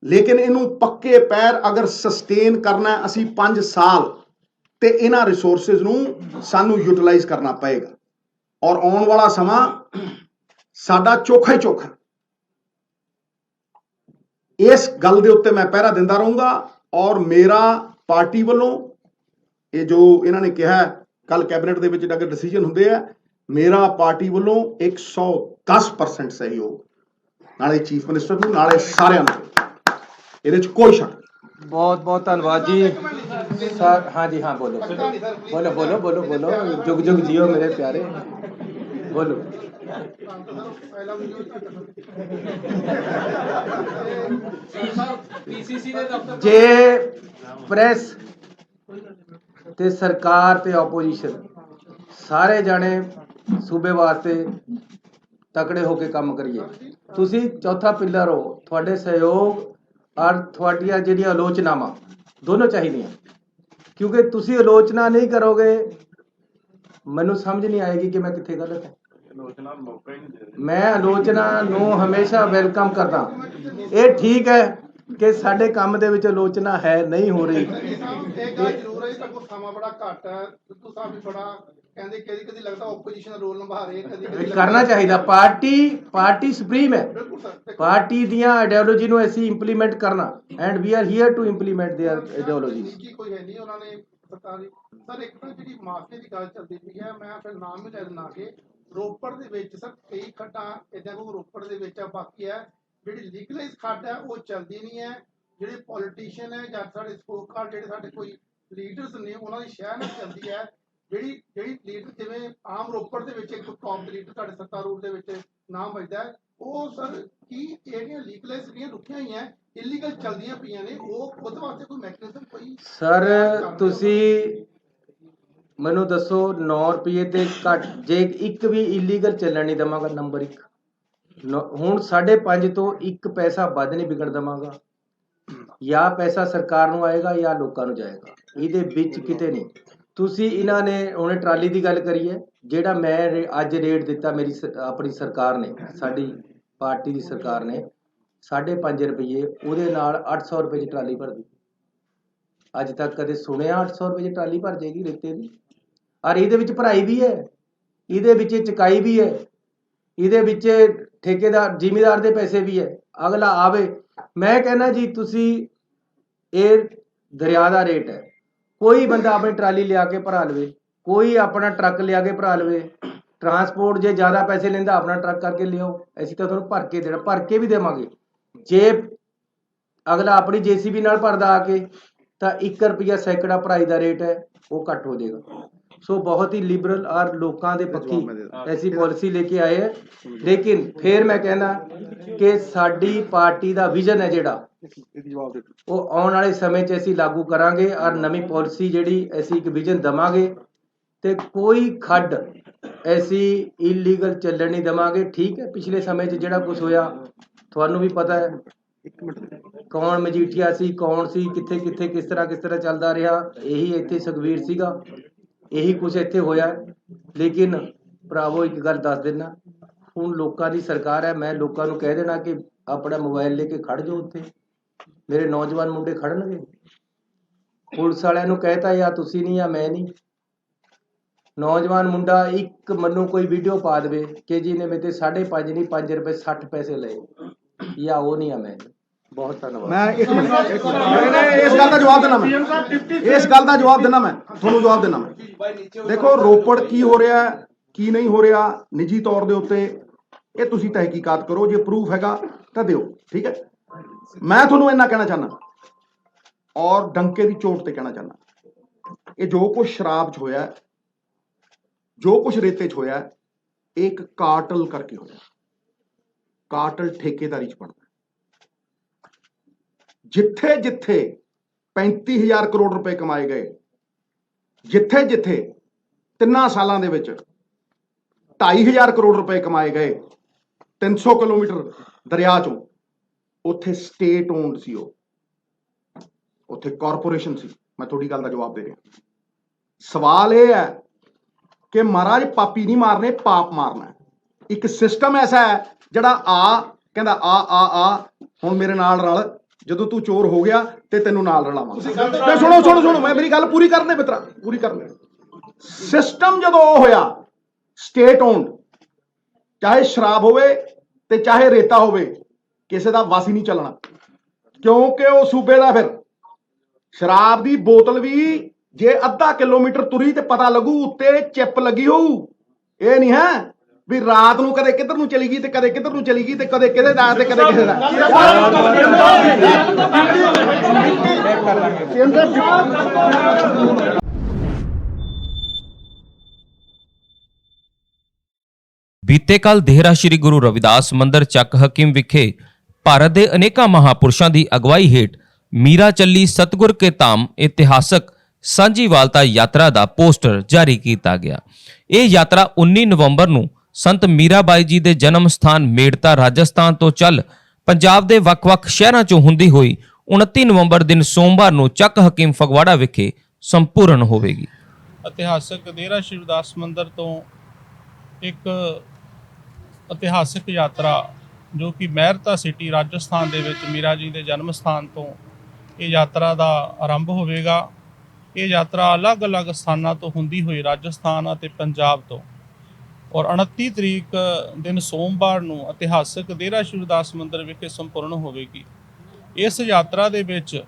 ਲੇਕਿਨ ਇਹਨੂੰ ਪੱਕੇ ਪੈਰ ਅਗਰ ਸਸਟੇਨ ਕਰਨਾ ਅਸੀਂ 5 ਸਾਲ, ਤੇ ਇਹਨਾਂ ਰਿਸੋਰਸਿਸ ਨੂੰ ਸਾਨੂੰ ਯੂਟਿਲਾਈਜ਼ ਕਰਨਾ ਪਏਗਾ। ਔਰ ਆਉਣ ਵਾਲਾ ਸਮਾਂ ਸਾਡਾ ਚੋਖਾ ਹੀ ਚੋਖਾ। ਇਸ ਗੱਲ ਦੇ ਉੱਤੇ ਮੈਂ ਪਹਿਰਾ ਦਿੰਦਾ ਰਹੂੰਗਾ। ਔਰ ਮੇਰਾ ਪਾਰਟੀ ਵੱਲੋਂ ਇਹ ਜੋ ਇਹਨਾਂ ਨੇ ਕਿਹਾ ਕੱਲ ਕੈਬਨਿਟ ਦੇ ਵਿੱਚ ਅਗਰ ਡਿਸੀਜਨ ਹੁੰਦੇ ਆ, ਮੇਰਾ ਪਾਰਟੀ ਵੱਲੋਂ 110% ਸਹਿਯੋਗ, ਨਾਲੇ ਚੀਫ ਮਿਨਿਸਟਰ ਨੂੰ, ਨਾਲੇ ਸਾਰਿਆਂ ਨੂੰ, ਇਹਦੇ 'ਚ ਕੋਈ ਸ਼ੱਕ ਨਹੀਂ। बहुत बहुत धन्यवाद जी सर। हाँ जी, हाँ बोलो बोलो बोलो बोलो बोलो, जुग जुग जियो मेरे प्यारे, बोलो। जे प्रेस ते सरकार ते ओपोजिशन सारे जाने सूबे वास्ते तकड़े होके काम करिए। तुसी चौथा पिलर हो, थोड़े सहयोग और थोड़िया ਜਿਹੜੀਆਂ ਆਲੋਚਨਾਵਾਂ ਦੋਨੋਂ ਚਾਹੀਦੀਆਂ, ਕਿਉਂਕਿ ਤੁਸੀਂ ਆਲੋਚਨਾ ਨਹੀਂ ਕਰੋਗੇ ਮੈਨੂੰ ਸਮਝ ਨਹੀਂ ਆਏਗੀ ਕਿ ਮੈਂ ਕਿੱਥੇ ਗਲਤ ਹਾਂ। ਮੈਂ ਆਲੋਚਨਾ ਨੂੰ ਹਮੇਸ਼ਾ ਵੈਲਕਮ ਕਰਦਾ। ਇਹ ਠੀਕ ਹੈ ਕਿ ਸਾਡੇ ਕੰਮ ਦੇ ਵਿੱਚ ਆਲੋਚਨਾ ਹੈ ਨਹੀਂ ਹੋ ਰਹੀ। ਇਹ ਗੱਲ ਜ਼ਰੂਰ ਹੈ, ਤੁਹਾਡੇ ਕੋਲ ਸਮਾਂ ਬੜਾ ਘੱਟ ਹੈ। ਸਿੱਧੂ ਸਾਹਿਬ ਵੀ ਬੜਾ ਕਹਿੰਦੇ ਕਦੀ ਲੱਗਦਾ ਆਪੋਜੀਸ਼ਨ ਦਾ ਰੋਲ ਨਿਭਾ ਰਹੇ, ਕਦੀ ਕਰਨਾ ਚਾਹੀਦਾ। ਪਾਰਟੀ ਸੁਪਰੀਮ ਹੈ, ਬਿਲਕੁਲ ਸਰ। ਪਾਰਟੀ ਦੀਆਂ ਆਈਡੀਓਲੋਜੀ ਨੂੰ ਅਸੀਂ ਇੰਪਲੀਮੈਂਟ ਕਰਨਾ, and we are here to implement their ideologies. ਨਿੱਜੀ ਕੋਈ ਹੈ ਨਹੀਂ ਉਹਨਾਂ ਨੇ ਸਰਕਾਰੀ। ਸਰ ਇੱਕ ਤਾਂ ਜਿਹੜੀ ਮਾਫੀਆ ਦੀ ਗੱਲ ਚੱਲਦੀ ਪਈ ਹੈ, ਮੈਂ ਫਿਰ ਨਾਮ ਵੀ ਲੈ ਦਿੰਦਾ ਕਿ ਰੋਪੜ ਦੇ ਵਿੱਚ ਸਰ ਕਈ ਖੱਡਾਂ ਇਦਾਂ ਕੋਈ ਰੋਪੜ ਦੇ ਵਿੱਚ ਆ, ਬਾਕੀ ਹੈ ਜਿਹੜੀ ਲੀਗਲਾਈਜ਼ ਖੱਡ ਹੈ ਉਹ ਚੱਲਦੀ ਨਹੀਂ ਹੈ। ਜਿਹੜੇ ਪੋਲੀਟੀਸ਼ੀਅਨ ਹੈ ਜਾਂ ਸਾਡੇ ਸਪੋਕਰ ਜਿਹੜੇ ਸਾਡੇ ਕੋਈ ਲੀਡਰਸ ਨੇ ਉਹਨਾਂ ਦੀ ਸ਼ਹਿਰ ਨਾਲ ਚੱਲਦੀ ਹੈ। ਜਿਹੜੀ ਲੀਡਰ ਜਿਵੇਂ ਆਮ ਰੋਪੜ ਦੇ ਵਿੱਚ ਇੱਕ ਟੌਪ ਦੇ ਲੀਡਰ ਤੁਹਾਡੇ ਸੱਤਾ ਰੂਟ ਦੇ ਵਿੱਚ ਨਾਮ ਵੱਜਦਾ ਹੈ, ਉਹ ਸਰ ਕੀ ਜਿਹੜੀਆਂ ਲੀਗਲਾਈਜ਼ ਜਿਹੜੀਆਂ ਰੁਕੀਆਂ ਹੋਈਆਂ ਇਲੀਗਲ ਚੱਲਦੀਆਂ ਪਈਆਂ ਨੇ, ਉਹ ਉਹਦੇ ਵਾਸਤੇ ਕੋਈ ਮੈਕੈਨਿਜ਼ਮ ਕੋਈ? ਸਰ ਤੁਸੀਂ ਮੈਨੂੰ ਦੱਸੋ 9 ਰੁਪਏ ਤੇ ਘੱਟ ਜੇ ਇੱਕ ਵੀ ਇਲੀਗਲ ਚੱਲਣ ਨਹੀਂ ਦੇਵਾਂਗਾ। ਨੰਬਰ 1 ਹੁਣ 5.5 ਤੋਂ 1 ਪੈਸਾ ਵੱਧ ਨਹੀਂ ਵਿਕਣ ਦੇਵਾਂਗਾ। ਜਾਂ ਪੈਸਾ ਸਰਕਾਰ ਨੂੰ ਆਏਗਾ ਜਾਂ ਲੋਕਾਂ ਨੂੰ ਜਾਏਗਾ, ਇਹਦੇ ਵਿੱਚ ਕਿਤੇ ਨਹੀਂ। ਤੁਸੀਂ ਇਹਨਾਂ ਨੇ ਹੁਣੇ ਟਰਾਲੀ ਦੀ ਗੱਲ ਕਰੀ ਹੈ, ਜਿਹੜਾ ਮੈਂ ਅੱਜ ਰੇਟ ਦਿੱਤਾ ਮੇਰੀ ਆਪਣੀ ਸਰਕਾਰ ਨੇ, ਸਾਡੀ ਪਾਰਟੀ ਦੀ ਸਰਕਾਰ ਨੇ 5.5 ਰੁਪਏ, ਉਹਦੇ ਨਾਲ 800 ਰੁਪਏ ਦੀ ਟਰਾਲੀ ਭਰਦੀ। ਅੱਜ ਤੱਕ ਕਦੇ ਸੁਣਿਆ 800 ਰੁਪਏ ਦੀ ਟਰਾਲੀ ਭਰ ਜਾਏਗੀ ਰੇਤੇ ਦੀ? ਔਰ ਇਹਦੇ ਵਿੱਚ ਭਰਾਈ ਵੀ ਹੈ, ਇਹਦੇ ਵਿੱਚ ਚੁਕਾਈ ਵੀ ਹੈ, ਇਹਦੇ ਵਿੱਚ ਠੇਕੇਦਾਰ ਜ਼ਿਮੀਦਾਰ ਦੇ ਪੈਸੇ ਵੀ ਹੈ। ਅਗਲਾ ਆਵੇ, ਮੈਂ ਕਹਿੰਦਾ ਜੀ ਤੁਸੀਂ ਇਹ ਦਰਿਆ ਦਾ ਰੇਟ ਹੈ, ਕੋਈ ਬੰਦਾ ਆਪਣੀ ਟਰਾਲੀ ਲਿਆ ਕੇ ਭਰਾ ਲਵੇ, ਕੋਈ ਆਪਣਾ ਟਰੱਕ ਲਿਆ ਕੇ ਭਰਾ ਲਵੇ। ਟਰਾਂਸਪੋਰਟ ਜੇ ਜ਼ਿਆਦਾ ਪੈਸੇ ਲੈਂਦਾ ਆਪਣਾ ਟਰੱਕ ਕਰਕੇ ਲਿਆਓ, ਅਸੀਂ ਤਾਂ ਤੁਹਾਨੂੰ ਭਰ ਕੇ ਦੇਣਾ, ਭਰ ਕੇ ਵੀ ਦੇਵਾਂਗੇ। ਜੇ ਅਗਲਾ ਆਪਣੀ ਜੇਸੀਬੀ ਨਾਲ ਭਰਦਾ ਆ ਕੇ ਤਾਂ 1 ਰੁਪਿਆ ਸੈਂਕੜਾ ਭਰਾਈ ਦਾ ਰੇਟ ਹੈ, ਉਹ ਘੱਟ ਹੋ ਜਾਏਗਾ। ਸੋ ਬਹੁਤ ਹੀ ਲਿਬਰਲ ਔਰ ਲੋਕਾਂ ਦੇ ਪੱਖੀ ਐਸੀ ਪਾਲਿਸੀ ਲੈ ਕੇ ਆਏ ਹੈ। ਲੇਕਿਨ ਫਿਰ ਮੈਂ ਕਹਿੰਦਾ ਕਿ ਸਾਡੀ ਪਾਰਟੀ ਦਾ ਵਿਜ਼ਨ ਹੈ ਜਿਹੜਾ, ਉਹ ਆਉਣ ਵਾਲੇ ਸਮੇਂ 'ਚ ਅਸੀਂ ਲਾਗੂ ਕਰਾਂਗੇ ਔਰ ਨਵੀਂ ਪਾਲਿਸੀ ਜਿਹੜੀ ਅਸੀਂ ਇੱਕ ਵਿਜ਼ਨ ਦੇਵਾਂਗੇ ਤੇ ਕੋਈ ਖੱਡ ਐਸੀ ਇਲੀਗਲ ਚੱਲਣ ਨਹੀਂ ਦੇਵਾਂਗੇ। ਠੀਕ ਹੈ, ਪਿਛਲੇ ਸਮੇਂ 'ਚ ਜਿਹੜਾ ਕੁਝ ਹੋਇਆ ਤੁਹਾਨੂੰ ਵੀ ਪਤਾ ਹੈ, ਕੌਣ ਮਜੀਠੀਆ ਸੀ, ਕੌਣ ਸੀ, ਕਿੱਥੇ ਕਿੱਥੇ ਕਿਸ ਤਰ੍ਹਾਂ ਚੱਲਦਾ ਰਿਹਾ। ਇਹੀ ਇੱਥੇ ਸੁਖਬੀਰ ਸੀਗਾ, ਇਹੀ ਕੁਝ ਇੱਥੇ ਹੋਇਆ। ਲੇਕਿਨ ਭਰਾਵੋ ਇੱਕ ਗੱਲ ਦੱਸ ਦੇਣਾ, ਹੁਣ ਲੋਕਾਂ ਦੀ ਸਰਕਾਰ ਹੈ। ਮੈਂ ਲੋਕਾਂ ਨੂੰ ਕਹਿ ਦੇਣਾ ਕਿ ਆਪਣਾ ਮੋਬਾਈਲ ਲੈ ਕੇ ਖੜ ਜਾਓ, ਉੱਥੇ ਮੇਰੇ ਨੌਜਵਾਨ ਮੁੰਡੇ ਖੜਨਗੇ। ਪੁਲਿਸ ਵਾਲਿਆਂ ਨੂੰ ਕਹਿਤਾ ਜਾਂ ਤੁਸੀਂ ਨਹੀਂ ਜਾਂ ਮੈਂ ਨਹੀਂ। ਨੌਜਵਾਨ ਮੁੰਡਾ ਇੱਕ ਮੈਨੂੰ ਕੋਈ ਵੀਡੀਓ ਪਾ ਦੇਵੇ ਕਿ ਜੀ ਨੇ ਮੇਰੇ 5.5 ਨਹੀਂ 5 ਰੁਪਏ 60 ਪੈਸੇ ਲਏ, ਜਾਂ ਉਹ ਨਹੀਂ ਆ ਮੈਂ। ਬਹੁਤ ਧੰਨਵਾਦ। ਮੈਂ ਇੱਕ ਮਿੰਟ ਇਸ ਗੱਲ ਦਾ ਜਵਾਬ ਦੇਣਾ, ਮੈਂ ਇਸ ਗੱਲ ਦਾ ਜਵਾਬ ਦੇਣਾ, ਮੈਂ ਤੁਹਾਨੂੰ ਜਵਾਬ ਦੇਣਾ। ਮੈਂ ਦੇਖੋ ਰੋਪੜ ਕੀ ਹੋ ਰਿਹਾ ਕੀ ਨਹੀਂ ਹੋ ਰਿਹਾ ਨਿੱਜੀ ਤੌਰ ਦੇ ਉੱਤੇ ਇਹ ਤੁਸੀਂ ਤਹਿਕੀਕਾਤ ਕਰੋ, ਜੇ ਪ੍ਰੂਫ ਹੈਗਾ ਤਾਂ ਦਿਓ, ਠੀਕ ਹੈ। ਮੈਂ ਤੁਹਾਨੂੰ ਇੰਨਾ ਕਹਿਣਾ ਚਾਹੁੰਦਾ ਔਰ ਡੰਕੇ ਦੀ ਚੋਟ ਤੇ ਕਹਿਣਾ ਚਾਹੁੰਦਾ, ਇਹ ਜੋ ਕੁਝ ਸ਼ਰਾਬ 'ਚ ਹੋਇਆ, ਜੋ ਕੁਝ ਰੇਤੇ 'ਚ ਹੋਇਆ, ਇਹ ਇੱਕ ਕਾਰਟਲ ਕਰਕੇ ਹੋਇਆ। ਕਾਰਟਲ ਠੇਕੇਦਾਰੀ 'ਚ ਬਣਦਾ। ਜਿੱਥੇ ਜਿੱਥੇ 35,000 ਕਰੋੜ ਰੁਪਏ ਕਮਾਏ ਗਏ, ਜਿੱਥੇ ਜਿੱਥੇ 3 ਸਾਲਾਂ ਦੇ ਵਿੱਚ 2,500 ਕਰੋੜ ਰੁਪਏ ਕਮਾਏ ਗਏ 300 ਕਿਲੋਮੀਟਰ ਦਰਿਆ ਚੋਂ, ਉੱਥੇ ਸਟੇਟ ਓਨਡ ਸੀ, ਉੱਥੇ ਕਾਰਪੋਰੇਸ਼ਨ ਸੀ। ਮੈਂ ਤੁਹਾਡੀ ਗੱਲ ਦਾ ਜਵਾਬ ਦੇ ਰਿਹਾ। ਸਵਾਲ ਇਹ ਹੈ ਕਿ ਮਹਾਰਾਜ ਪਾਪੀ ਨਹੀਂ ਮਾਰਨੇ, ਪਾਪ ਮਾਰਨਾ। ਇੱਕ ਸਿਸਟਮ ਐਸਾ ਹੈ ਜਿਹੜਾ ਕਹਿੰਦਾ ਆ ਹੁਣ ਮੇਰੇ ਨਾਲ ਰਲ, ਜਦੋਂ ਤੂੰ ਚੋਰ ਹੋ ਗਿਆ ਤੇ ਤੈਨੂੰ ਨਾਲ ਰਲਾਵਾਂਗਾ। ਸੁਣੋ ਮੈਂ ਮੇਰੀ ਗੱਲ ਪੂਰੀ ਕਰਨੇ ਮਿੱਤਰਾ, ਪੂਰੀ ਕਰਨੇ। ਸਿਸਟਮ ਜਦੋਂ ਉਹ ਹੋਇਆ ਸਟੇਟ ਓਨਡ, ਚਾਹੇ ਸ਼ਰਾਬ ਹੋਵੇ ਤੇ ਚਾਹੇ ਰੇਤਾ ਹੋਵੇ, ਕਿਸੇ ਦਾ ਵਾਸੀ ਨਹੀਂ ਚੱਲਣਾ, ਕਿਉਂਕਿ ਉਹ ਸੂਬੇ ਦਾ। ਫਿਰ ਸ਼ਰਾਬ ਦੀ ਬੋਤਲ ਵੀ ਜੇ ਅੱਧਾ ਕਿਲੋਮੀਟਰ ਤੁਰੀ ਤੇ ਪਤਾ ਲੱਗੂ ਉੱਤੇ ਚਿੱਪ ਲੱਗੀ ਹੋਊ। ਇਹ ਨਹੀਂ ਹੈ ਵੀ ਰਾਤ ਨੂੰ ਕਦੇ ਕਿੱਧਰ ਨੂੰ ਚਲੀ ਗਈ ਤੇ ਕਦੇ ਕਿੱਧਰ ਨੂੰ ਚਲੀ ਗਈ ਤੇ ਕਦੇ ਕਿਹਦੇ ਦਾ ਤੇ ਕਦੇ ਕਿਸੇ ਦਾ। ਬੀਤੇ ਕੱਲ ਦੇਹਰਾ ਸ੍ਰੀ ਗੁਰੂ ਰਵਿਦਾਸ ਮੰਦਿਰ ਚੱਕ ਹਕੀਮ ਵਿਖੇ ਭਾਰਤ ਦੇ ਅਨੇਕਾਂ ਮਹਾਪੁਰਸ਼ਾਂ ਦੀ ਅਗਵਾਈ ਹੇਠ ਮੀਰਾ ਚੱਲੀ ਸਤਗੁਰ ਕੇ ਧਾਮ ਇਤਿਹਾਸਕ ਸਾਂਝੀਵਾਲਤਾ ਯਾਤਰਾ ਦਾ ਪੋਸਟਰ ਜਾਰੀ ਕੀਤਾ ਗਿਆ। ਇਹ ਯਾਤਰਾ 19 ਨਵੰਬਰ ਨੂੰ ਸੰਤ ਮੀਰਾਬਾਈ ਜੀ ਦੇ ਜਨਮ ਸਥਾਨ ਮੇੜਤਾ ਰਾਜਸਥਾਨ ਤੋਂ ਚੱਲ ਪੰਜਾਬ ਦੇ ਵੱਖ-ਵੱਖ ਸ਼ਹਿਰਾਂ ਚੋਂ ਹੁੰਦੀ ਹੋਈ 29 ਨਵੰਬਰ ਦਿਨ ਸੋਮਵਾਰ ਨੂੰ ਚੱਕ ਹਕੀਮ ਫਗਵਾੜਾ ਵਿਖੇ ਸੰਪੂਰਨ ਹੋਵੇਗੀ। ਇਤਿਹਾਸਕ ਦੇਹਰਾ ਸ਼੍ਰੀ ਰਵਿਦਾਸ ਮੰਦਿਰ ਤੋਂ ਇੱਕ ਇਤਿਹਾਸਕ ਯਾਤਰਾ ਜੋ ਕਿ ਮਹਿਰਤਾ ਸਿਟੀ ਰਾਜਸਥਾਨ ਦੇ ਵਿੱਚ ਮੀਰਾ ਜੀ ਦੇ ਜਨਮ ਸਥਾਨ ਤੋਂ ਇਹ ਯਾਤਰਾ ਦਾ ਆਰੰਭ ਹੋਵੇਗਾ। ਇਹ ਯਾਤਰਾ ਅਲੱਗ-ਅਲੱਗ ਸਥਾਨਾਂ ਤੋਂ ਹੁੰਦੀ ਹੋਈ ਰਾਜਸਥਾਨ ਅਤੇ ਪੰਜਾਬ ਤੋਂ ਔਰ 29 ਤਰੀਕ ਦਿਨ ਸੋਮਵਾਰ ਨੂੰ ਇਤਿਹਾਸਕ ਡੇਰਾ ਸ਼੍ਰੀ ਗੁਰਦਾਸ ਮੰਦਿਰ ਵਿਖੇ ਸੰਪੂਰਨ ਹੋਵੇਗੀ। ਇਸ ਯਾਤਰਾ ਦੇ ਵਿੱਚ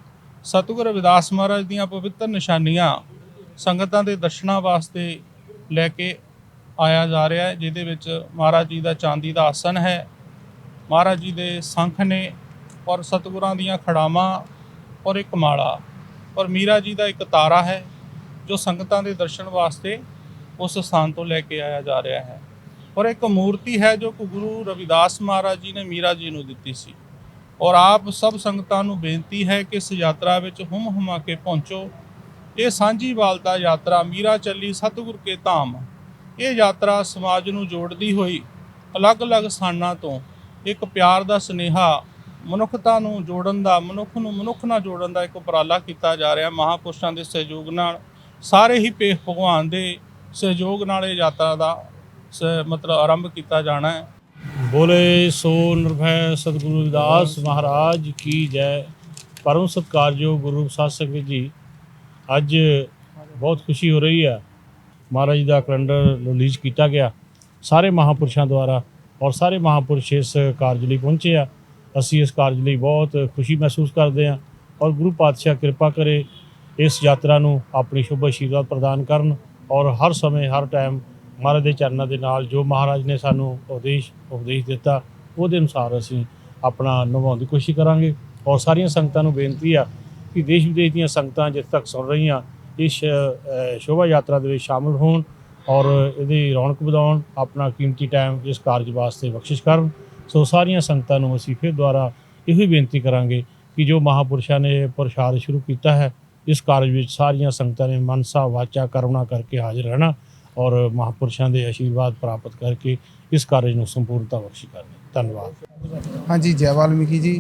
ਸਤਿਗੁਰ ਰਵਿਦਾਸ ਮਹਾਰਾਜ ਦੀਆਂ ਪਵਿੱਤਰ ਨਿਸ਼ਾਨੀਆਂ ਸੰਗਤਾਂ ਦੇ ਦਰਸ਼ਨਾਂ ਵਾਸਤੇ ਲੈ ਕੇ ਆਇਆ ਜਾ ਰਿਹਾ ਹੈ, ਜਿਹਦੇ ਵਿੱਚ ਮਹਾਰਾਜ ਜੀ ਦਾ ਚਾਂਦੀ ਦਾ ਆਸਣ ਹੈ, ਮਹਾਰਾਜ ਜੀ ਦੇ ਸੰਖ ਨੇ ਔਰ ਸਤਿਗੁਰਾਂ ਦੀਆਂ ਖੜਾਵਾਂ ਔਰ ਇੱਕ ਮਾਲਾ ਔਰ ਮੀਰਾ ਜੀ ਦਾ ਇੱਕ ਤਾਰਾ ਹੈ, ਜੋ ਸੰਗਤਾਂ ਦੇ ਦਰਸ਼ਨ ਵਾਸਤੇ ਉਸ ਸਥਾਨ ਤੋਂ ਲੈ ਕੇ ਆਇਆ ਜਾ ਰਿਹਾ ਹੈ। ਔਰ ਇੱਕ ਮੂਰਤੀ ਹੈ ਜੋ ਕਿ ਗੁਰੂ ਰਵਿਦਾਸ ਮਹਾਰਾਜ ਜੀ ਨੇ ਮੀਰਾ ਜੀ ਨੂੰ ਦਿੱਤੀ ਸੀ। ਔਰ ਆਪ ਸਭ ਸੰਗਤਾਂ ਨੂੰ ਬੇਨਤੀ ਹੈ ਕਿ ਇਸ ਯਾਤਰਾ ਵਿੱਚ ਹੁਮਾ ਕੇ ਪਹੁੰਚੋ। ਇਹ ਸਾਂਝੀਵਾਲਤਾ ਯਾਤਰਾ ਮੀਰਾ ਚੱਲੀ ਸਤਿਗੁਰ ਕੇ ਧਾਮ, ਇਹ ਯਾਤਰਾ ਸਮਾਜ ਨੂੰ ਜੋੜਦੀ ਹੋਈ ਅਲੱਗ-ਅਲੱਗ ਸਥਾਨਾਂ ਤੋਂ ਇੱਕ ਪਿਆਰ ਦਾ ਸੁਨੇਹਾ, ਮਨੁੱਖਤਾ ਨੂੰ ਜੋੜਨ ਦਾ, ਮਨੁੱਖ ਨੂੰ ਮਨੁੱਖ ਨਾਲ ਜੋੜਨ ਦਾ ਇੱਕ ਉਪਰਾਲਾ ਕੀਤਾ ਜਾ ਰਿਹਾ। ਮਹਾਂਪੁਰਸ਼ਾਂ ਦੇ ਸਹਿਯੋਗ ਨਾਲ, ਸਾਰੇ ਹੀ ਭੇਖ ਭਗਵਾਨ ਦੇ ਸਹਿਯੋਗ ਨਾਲ ਇਹ ਯਾਤਰਾ ਦਾ ਮਤਲਬ ਆਰੰਭ ਕੀਤਾ ਜਾਣਾ ਹੈ। बोले सो निर्भय सतगुरु रविदास महाराज की जय। परम सत्कारयोग गुरु साध संगत जी, ਅੱਜ ਬਹੁਤ ਖੁਸ਼ੀ ਹੋ ਰਹੀ ਹੈ। ਮਹਾਰਾਜ ਜੀ ਦਾ ਕੈਲੰਡਰ ਰਿਲੀਜ਼ ਕੀਤਾ ਗਿਆ ਸਾਰੇ ਮਹਾਂਪੁਰਸ਼ਾਂ ਦੁਆਰਾ ਔਰ ਸਾਰੇ ਮਹਾਂਪੁਰਸ਼ ਇਸ ਕਾਰਜ ਲਈ ਪਹੁੰਚੇ ਆ। ਅਸੀਂ ਇਸ ਕਾਰਜ ਲਈ ਬਹੁਤ ਖੁਸ਼ੀ ਮਹਿਸੂਸ ਕਰਦੇ ਹਾਂ ਔਰ ਗੁਰੂ ਪਾਤਸ਼ਾਹ ਕਿਰਪਾ ਕਰੇ ਇਸ ਯਾਤਰਾ ਨੂੰ ਆਪਣੀ ਸ਼ੁਭ ਆਸ਼ੀਰਵਾਦ ਪ੍ਰਦਾਨ ਕਰਨ ਔਰ ਹਰ ਸਮੇਂ ਹਰ ਟਾਈਮ ਮਹਾਰਾਜ ਦੇ ਚਰਨਾਂ ਦੇ ਨਾਲ ਜੋ ਮਹਾਰਾਜ ਨੇ ਸਾਨੂੰ ਉਪਦੇਸ਼ ਦਿੱਤਾ ਉਹਦੇ ਅਨੁਸਾਰ ਅਸੀਂ ਆਪਣਾ ਨਿਭਾਉਣ ਦੀ ਕੋਸ਼ਿਸ਼ ਕਰਾਂਗੇ। ਔਰ ਸਾਰੀਆਂ ਸੰਗਤਾਂ ਨੂੰ ਬੇਨਤੀ ਆ ਕਿ ਦੇਸ਼ ਵਿਦੇਸ਼ ਦੀਆਂ ਸੰਗਤਾਂ ਜਿੱਥੇ ਤੱਕ ਸੁਣ ਰਹੀਆਂ ਇਸ ਸ਼ੋਭਾ ਯਾਤਰਾ ਦੇ ਵਿੱਚ ਸ਼ਾਮਲ ਹੋਣ ਔਰ ਇਹਦੀ ਰੌਣਕ ਵਧਾਉਣ, ਆਪਣਾ ਕੀਮਤੀ ਟਾਈਮ ਇਸ ਕਾਰਜ ਵਾਸਤੇ ਬਖਸ਼ਿਸ਼ ਕਰਨ। ਸੋ ਸਾਰੀਆਂ ਸੰਗਤਾਂ ਨੂੰ ਅਸੀਂ ਫਿਰ ਦੁਆਰਾ ਇਹੋ ਹੀ ਬੇਨਤੀ ਕਰਾਂਗੇ ਕਿ ਜੋ ਮਹਾਂਪੁਰਸ਼ਾਂ ਨੇ ਪ੍ਰਸ਼ਾਦ ਸ਼ੁਰੂ ਕੀਤਾ ਹੈ, ਇਸ ਕਾਰਜ ਵਿੱਚ ਸਾਰੀਆਂ ਸੰਗਤਾਂ ਨੇ ਮਨਸਾ ਵਾਚਾ ਕਰਮਣਾ ਕਰਕੇ ਹਾਜ਼ਰ ਰਹਿਣਾ ਔਰ ਮਹਾਂਪੁਰਸ਼ਾਂ ਦੇ ਆਸ਼ੀਰਵਾਦ ਪ੍ਰਾਪਤ ਕਰਕੇ ਇਸ ਕਾਰਜ ਨੂੰ ਸੰਪੂਰਨਤਾ ਬਖਸ਼ੀ ਕਰਨੀ। ਧੰਨਵਾਦ। हाँ जी, जय वाल्मीकि जी।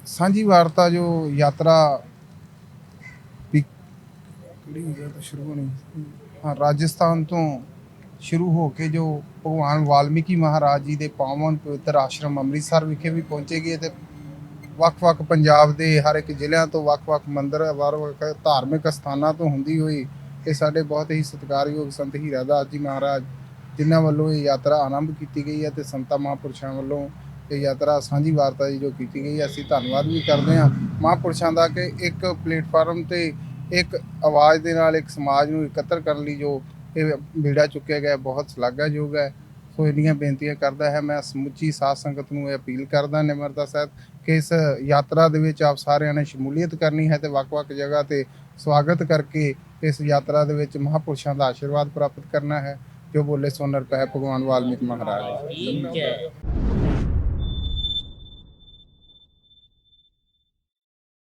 सांझी वार्ता जो यात्रा शुरू होनी, हाँ, राजस्थान तो शुरू हो के जो भगवान वाल्मीकि महाराज जी के पावन पवित्र आश्रम अमृतसर विखे भी पहुँचेगी। तो ਵੱਖ-ਵੱਖ ਪੰਜਾਬ ਦੇ ਹਰ ਇੱਕ ਜ਼ਿਲ੍ਹਿਆਂ ਤੋਂ ਵੱਖ-ਵੱਖ ਮੰਦਰ, ਵੱਖ ਧਾਰਮਿਕ ਸਥਾਨਾਂ ਤੋਂ ਹੁੰਦੀ ਹੋਈ ਇਹ ਸਾਡੇ ਬਹੁਤ ਹੀ ਸਤਿਕਾਰਯੋਗ ਸੰਤ ਹੀਰਾ ਦਾਸ ਜੀ ਮਹਾਰਾਜ ਜਿਨ੍ਹਾਂ ਵੱਲੋਂ ਇਹ ਯਾਤਰਾ ਆਰੰਭ ਕੀਤੀ ਗਈ ਹੈ ਤੇ ਸੰਤਾਂ ਮਹਾਂਪੁਰਸ਼ਾਂ ਵੱਲੋਂ ਇਹ ਯਾਤਰਾ ਸਾਂਝੀ ਵਾਰਤਾ ਜੋ ਕੀਤੀ ਗਈ ਹੈ, ਅਸੀਂ ਧੰਨਵਾਦ ਵੀ ਕਰਦੇ ਹਾਂ ਮਹਾਂਪੁਰਸ਼ਾਂ ਦਾ ਕਿ ਇੱਕ ਪਲੇਟਫਾਰਮ ਤੇ ਇੱਕ ਆਵਾਜ਼ ਦੇ ਨਾਲ ਇੱਕ ਸਮਾਜ ਨੂੰ ਇਕੱਤਰ ਕਰਨ ਲਈ ਜੋ ਇਹ ਬੀੜਾ ਚੁੱਕਿਆ ਗਿਆ ਬਹੁਤ ਸ਼ਲਾਘਾਯੋਗ ਹੈ। ਸੋ ਇੰਨੀਆਂ ਬੇਨਤੀਆਂ ਕਰਦਾ ਹੈ ਮੈਂ ਸਮੁੱਚੀ ਸਾਧ ਸੰਗਤ ਨੂੰ ਇਹ ਅਪੀਲ ਕਰਦਾ ਨਿਮਰਤਾ ਸਹਿਤ ਕਿ ਇਸ ਯਾਤਰਾ ਦੇ ਵਿੱਚ ਆਪ ਸਾਰਿਆਂ ਨੇ ਸ਼ਮੂਲੀਅਤ ਕਰਨੀ ਹੈ ਤੇ ਵੱਖ-ਵੱਖ ਜਗ੍ਹਾ ਤੇ ਸਵਾਗਤ ਕਰਕੇ ਇਸ ਯਾਤਰਾ ਦੇ ਵਿੱਚ ਮਹਾਂਪੁਰਸ਼ਾਂ ਦਾ ਆਸ਼ੀਰਵਾਦ ਪ੍ਰਾਪਤ ਕਰਨਾ ਹੈ। ਜੋ ਬੋਲੇ ਸੋ ਨਿਰਭੈ ਭਗਵਾਨ ਵਾਲਮੀਕ ਮਹਾਰਾਜ।